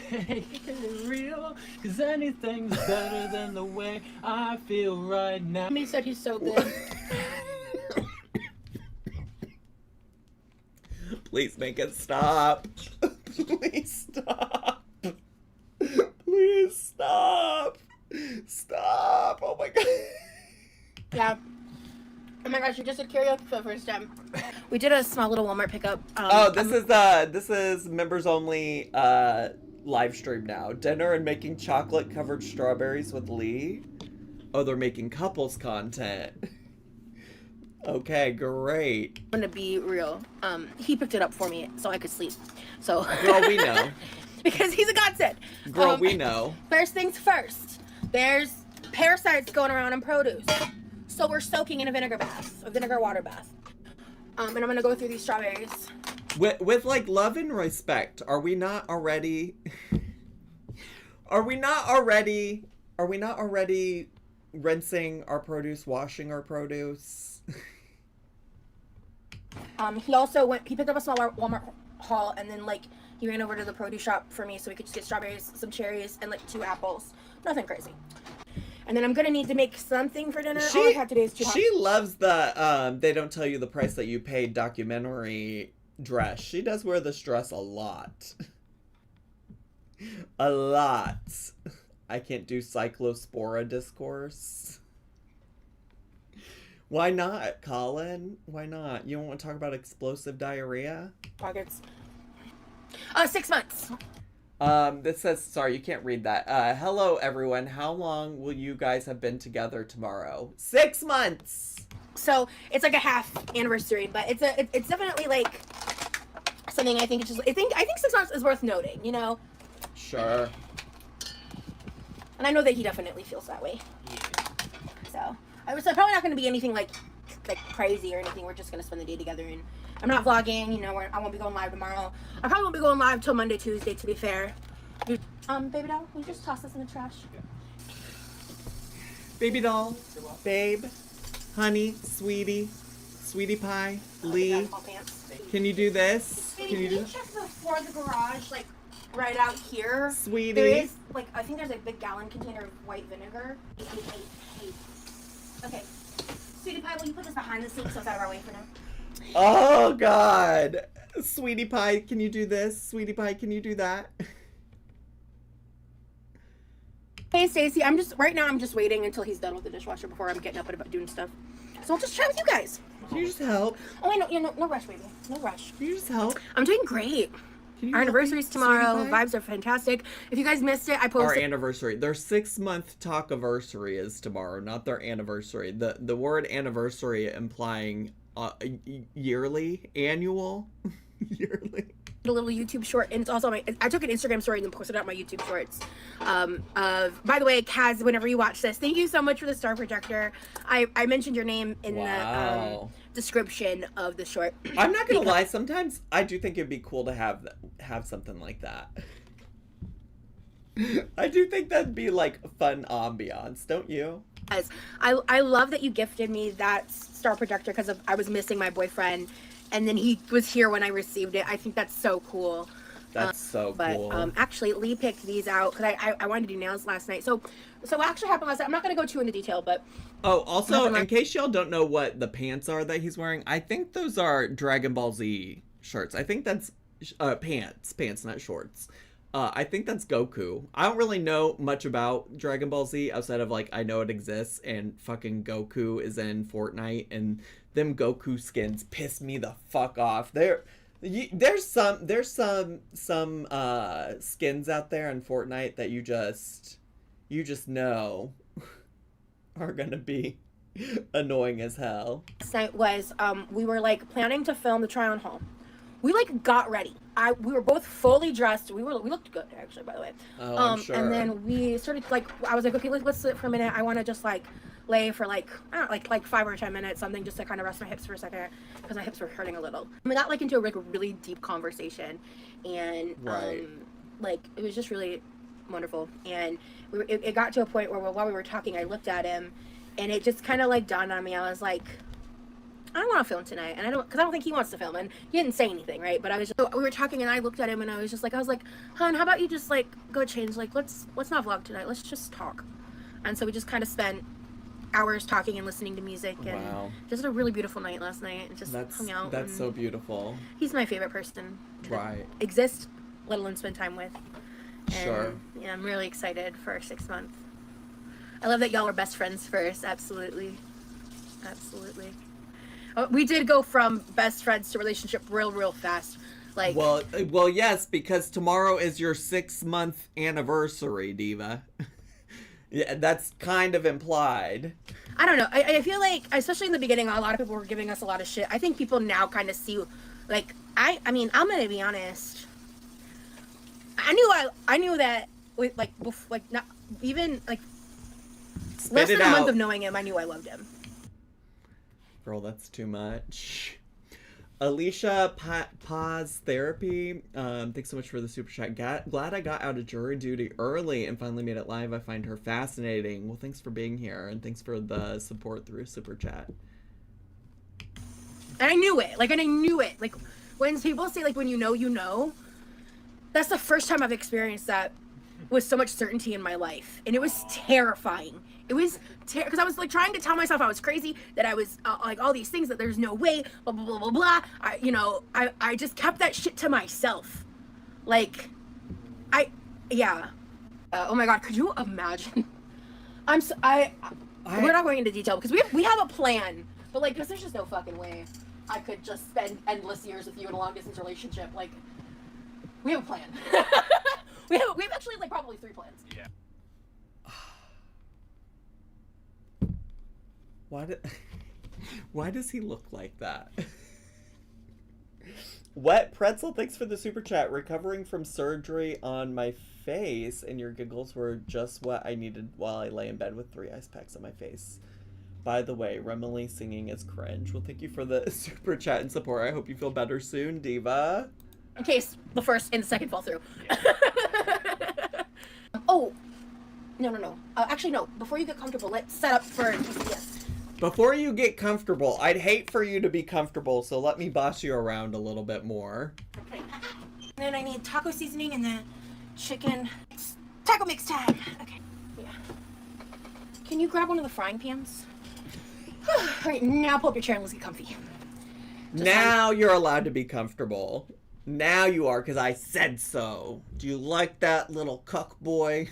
it real? 'Cause anything's better than the way I feel right now. He said he's so good. Please make it stop. Please stop. Please stop. Stop. Oh my god. Yeah. Oh my gosh, we just did karaoke for the first time. We did a small little Walmart pickup. This is members only live stream now. Dinner and making chocolate covered strawberries with Lee. Oh, they're making couples content. Okay, great. I'm gonna be real. He picked it up for me so I could sleep. So Girl, we know. because he's a godsend. Girl, we know. First things first. There's parasites going around in produce. So we're soaking in a vinegar bath, a vinegar water bath. And I'm gonna go through these strawberries. With like love and respect, are we not already rinsing our produce, washing our produce? He picked up a small Walmart haul, and then like he ran over to the produce shop for me so we could just get strawberries, some cherries, and like 2 apples. Nothing crazy. And then I'm gonna need to make something for dinner. All I have today is 2 She loves the they don't tell you the price that you paid documentary dress. She does wear this dress a lot. A lot. I can't do cyclospora discourse. Why not, Colin? Why not? You don't want to talk about explosive diarrhea? Pockets. 6 months. This says, sorry, you can't read that. Hello, everyone. How long will you guys have been together tomorrow? 6 months! So it's like a half anniversary, but it's definitely like something I think it's just, I think 6 months is worth noting, you know? Sure. And I know that he definitely feels that way. So I was probably not going to be anything like crazy or anything. We're just going to spend the day together, and I'm not vlogging, you know, I won't be going live tomorrow. I probably won't be going live till Monday, Tuesday, to be fair. Baby doll, will you just toss this in the trash? Baby doll, babe, honey, sweetie pie, Lee. Can you do this? Baby, Can you do check the floor of the garage, like right out here? Sweetie. There is, like, I think there's a big gallon container of white vinegar. Hey. Okay. Sweetie pie, will you put this behind the sink so it's out of our way for now? Oh, God. Sweetie pie, can you do this? Sweetie pie, can you do that? Hey, Stacy, right now I'm just waiting until he's done with the dishwasher before I'm getting up and about doing stuff. So I'll just chat with you guys. Can you just help? Oh, wait, no rush, baby. No rush. Can you just help? I'm doing great. Our anniversary's tomorrow. Vibes are fantastic. If you guys missed it, I posted. Our anniversary. Their 6-month talk-iversary is tomorrow, not their anniversary. The word anniversary implying yearly, annual, yearly. A little YouTube short, and it's also I took an Instagram story and then posted it on my YouTube shorts. By the way, Kaz, whenever you watch this, thank you so much for the star projector. I mentioned your name in the description of the short. I'm not gonna lie, sometimes I do think it'd be cool to have something like that. I do think that'd be like a fun ambiance, don't you? I love that you gifted me that star projector because I was missing my boyfriend, and then he was here when I received it. I think that's so cool. That's so cool. But actually, Lee picked these out because I wanted to do nails last night. So what actually happened last night, I'm not going to go too into detail, but... Oh, also, in case y'all don't know what the pants are that he's wearing, I think those are Dragon Ball Z shirts. I think that's pants, not shorts. I think that's Goku. I don't really know much about Dragon Ball Z outside of, like, I know it exists, and fucking Goku is in Fortnite, and them Goku skins piss me the fuck off. There's some skins out there in Fortnite that you just know are gonna be annoying as hell. Night was we were like planning to film the try on haul. We like got ready. We were both fully dressed. We looked good actually, by the way. Oh, I'm sure. And then we started like I was like, okay, let's sit for a minute. I want to just like lay for like I don't know, like 5 or 10 minutes, something just to kind of rest my hips for a second because my hips were hurting a little. We got like into a really deep conversation, and like it was just really wonderful. And it got to a point where while we were talking, I looked at him, and it just kind of like dawned on me. I was like, I don't want to film tonight, and because I don't think he wants to film, and he didn't say anything, right? But we were talking, and I looked at him, and I was like, hon, how about you just like go change? Like let's not vlog tonight. Let's just talk. And so we just kind of spent hours talking and listening to music, and just a really beautiful night last night, and just hung out. That's so beautiful. He's my favorite person to exist, let alone spend time with. And, sure. Yeah, I'm really excited for our 6 month. I love that y'all are best friends first. Absolutely. We did go from best friends to relationship real fast. Like well, yes, because tomorrow is your 6-month anniversary, Diva. Yeah, that's kind of implied. I don't know. I feel like, especially in the beginning, a lot of people were giving us a lot of shit. I think people now kind of see, like, I mean, I'm gonna be honest. I knew that, like, not even like less than a month of knowing him, I knew I loved him. Girl, that's too much. Alicia Paz Therapy, thanks so much for the super chat. Glad I got out of jury duty early and finally made it live. I find her fascinating. Well, thanks for being here, and thanks for the support through super chat. And I knew it. Like when people say like when you know, that's the first time I've experienced that with so much certainty in my life, and it was terrifying. It was because I was like trying to tell myself I was crazy, that I was like all these things, that there's no way, blah blah blah blah blah. I just kept that shit to myself. Like, oh my god, could you imagine? We're not going into detail because we have a plan But like, because there's just no fucking way I could just spend endless years with you in a long distance relationship. Like, we have a plan. we have actually like probably 3 plans. Yeah. Why does he look like that? Wet Pretzel, thanks for the super chat. Recovering from surgery on my face, and your giggles were just what I needed while I lay in bed with 3 ice packs on my face. By the way, Remily singing is cringe. Well, thank you for the super chat and support. I hope you feel better soon, Diva. In case the first and the second fall through. Yeah. Oh, no. Actually, no. Before you get comfortable, let's set up for yes. Before you get comfortable, I'd hate for you to be comfortable, so let me boss you around a little bit more. Okay. And then I need taco seasoning and the chicken taco mix time. Okay. Yeah. Can you grab one of the frying pans? All right, now pull up your chair and let's get comfy. Now you're allowed to be comfortable. Now you are, because I said so. Do you like that, little cuck boy?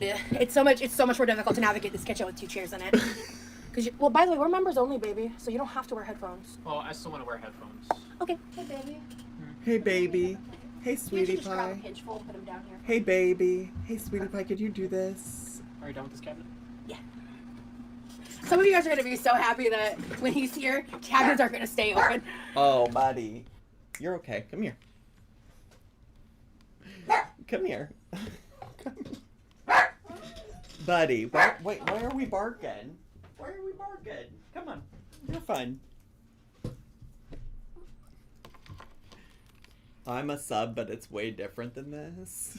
Yeah, it's so much more difficult to navigate this kitchen with 2 chairs in it. Well, by the way, we're members only, baby, so you don't have to wear headphones. Well, I still want to wear headphones. Okay. Hey, baby. Hey, baby. Hey, You sweetie just grab a pie. pinch full and put them down here. Hey, baby. Hey, sweetie pie, could you do this? Are you done with this cabinet? Yeah. Some of you guys are gonna be so happy that when he's here, cabinets are gonna stay open. Oh, buddy. You're okay. Come here. Come here. Come here. Buddy, why are we barking? Why are we barking? Come on. You're fun. I'm a sub, but it's way different than this.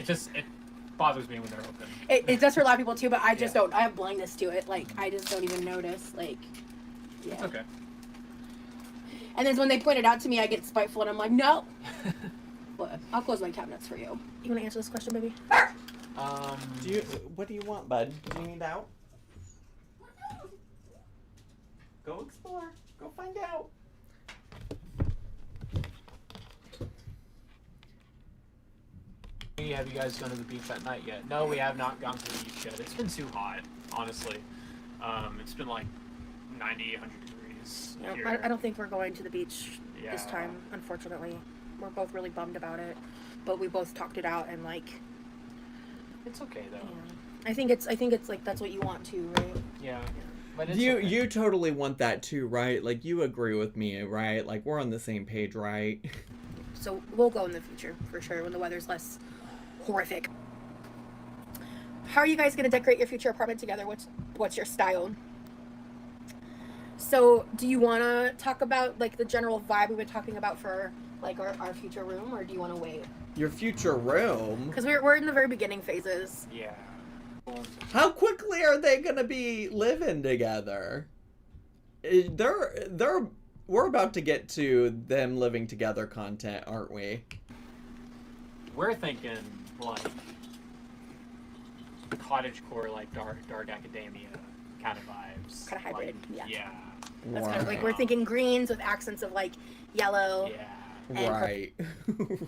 It bothers me when they're open. It does for a lot of people too, but I just don't. I have blindness to it. Like, I just don't even notice. Like, yeah. It's okay. And then when they point it out to me, I get spiteful and I'm like, no. But I'll close my cabinets for you. You want to answer this question, baby? What do you want, bud? Do you need out? Go explore. Go find out. Have you guys gone to the beach at night yet? No, we have not gone to the beach yet. It's been too hot, honestly. It's been like 90, 100 degrees here. I don't think we're going to the beach this Yeah. time, unfortunately. We're both really bummed about it, but we both talked it out and like. It's okay though. Yeah. I think it's like that's what you want too, right? Yeah. But it's You okay. you totally want that too, right? Like, you agree with me, right? Like, we're on the same page, right? So we'll go in the future for sure when the weather's less horrific. How are you guys gonna decorate your future apartment together? What's your style? So do you want to talk about like the general vibe we've been talking about for like our future room, or do you want to wait? Your future room? Because we're in the very beginning phases. Yeah. How quickly are they gonna be living together? We're about to get to them living together content, aren't we? We're thinking like cottagecore, like dark academia kind of vibes. Kind of hybrid, Like, yeah. Yeah. That's kind of like we're thinking greens with accents of like yellow. Yeah. And Right.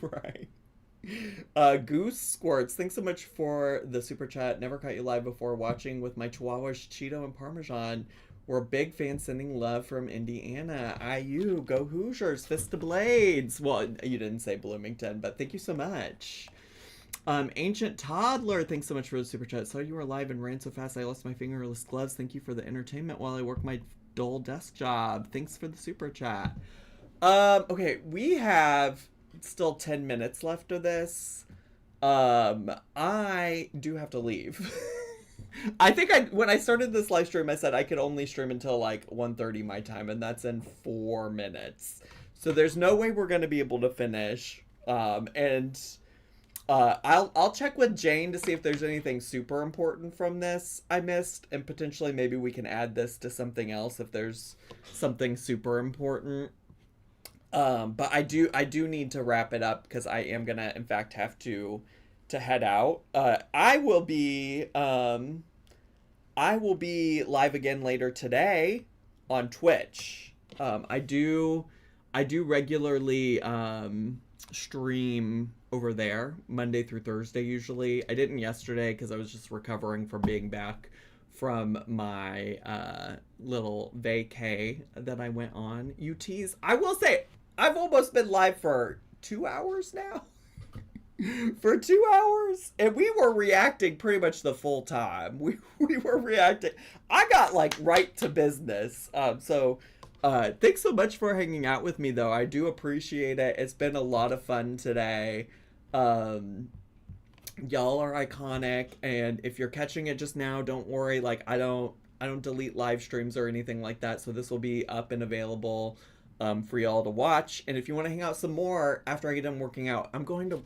Right. Goose Squirts, thanks so much for the super chat. Never caught you live before. Watching with my chihuahuas Cheeto and Parmesan. We're big fans, sending love from Indiana. IU, go Hoosiers, fist of blades. Well, you didn't say Bloomington, but thank you so much. Ancient Toddler, thanks so much for the super chat. Saw you were live and ran so fast I lost my fingerless gloves. Thank you for the entertainment while I work my dull desk job. Thanks for the super chat. Okay, we have still 10 minutes left of this. I do have to leave. I think when I started this live stream, I said I could only stream until like 1:30 my time, and that's in 4 minutes. So there's no way we're going to be able to finish. I'll check with Jane to see if there's anything super important from this I missed, and potentially maybe we can add this to something else if there's something super important. But I do need to wrap it up because I am gonna in fact have to head out. I will be live again later today on Twitch. I do regularly stream over there Monday through Thursday usually. I didn't yesterday because I was just recovering from being back from my little vacay that I went on. UTs. I will say, I've almost been live for 2 hours now. For 2 hours, and we were reacting pretty much the full time. We were reacting. I got like right to business. So thanks so much for hanging out with me, though. I do appreciate it. It's been a lot of fun today. Y'all are iconic, and if you're catching it just now, don't worry. Like I don't delete live streams or anything like that, so this will be up and available for y'all to watch. And if you want to hang out some more after I get done working out, I'm going to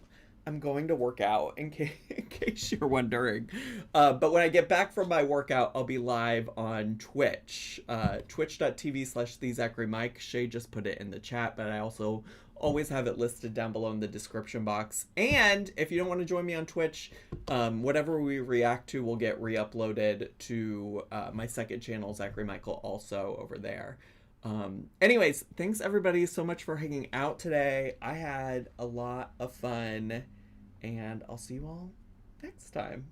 work out in case you're wondering. But when I get back from my workout, I'll be live on Twitch, twitch.tv/thezacharymike. Shay just put it in the chat, but I also always have it listed down below in the description box. And if you don't want to join me on Twitch, whatever we react to will get re-uploaded to my second channel, Zachary Michael, also over there. Anyways, thanks everybody so much for hanging out today. I had a lot of fun, and I'll see you all next time.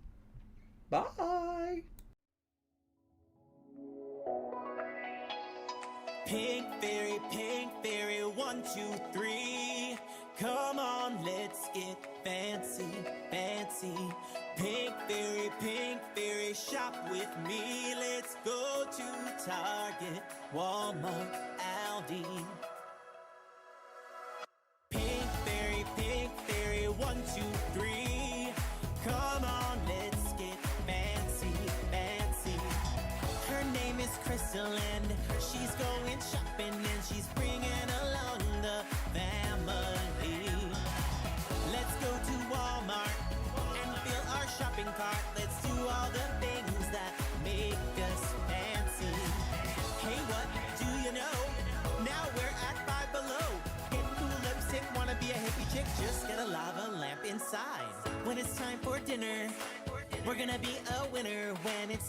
Bye. Pink fairy, 1, 2, 3. Come on, let's get fancy, fancy. Pink fairy, shop with me. Let's go to Target, Walmart, Aldi. Pink fairy, 1, 2, 3. Come on, let's get fancy, fancy. Her name is Crystal and she's going shopping and she's bringing along the family. Let's go to Walmart and fill our shopping cart. Let's do all the things that make us fancy. Hey, what do you know? Now we're at Five Below. Get cool lipstick, wanna be a hippie chick? Just get a lava lamp inside. When it's time for dinner, we're gonna be a winner. When it's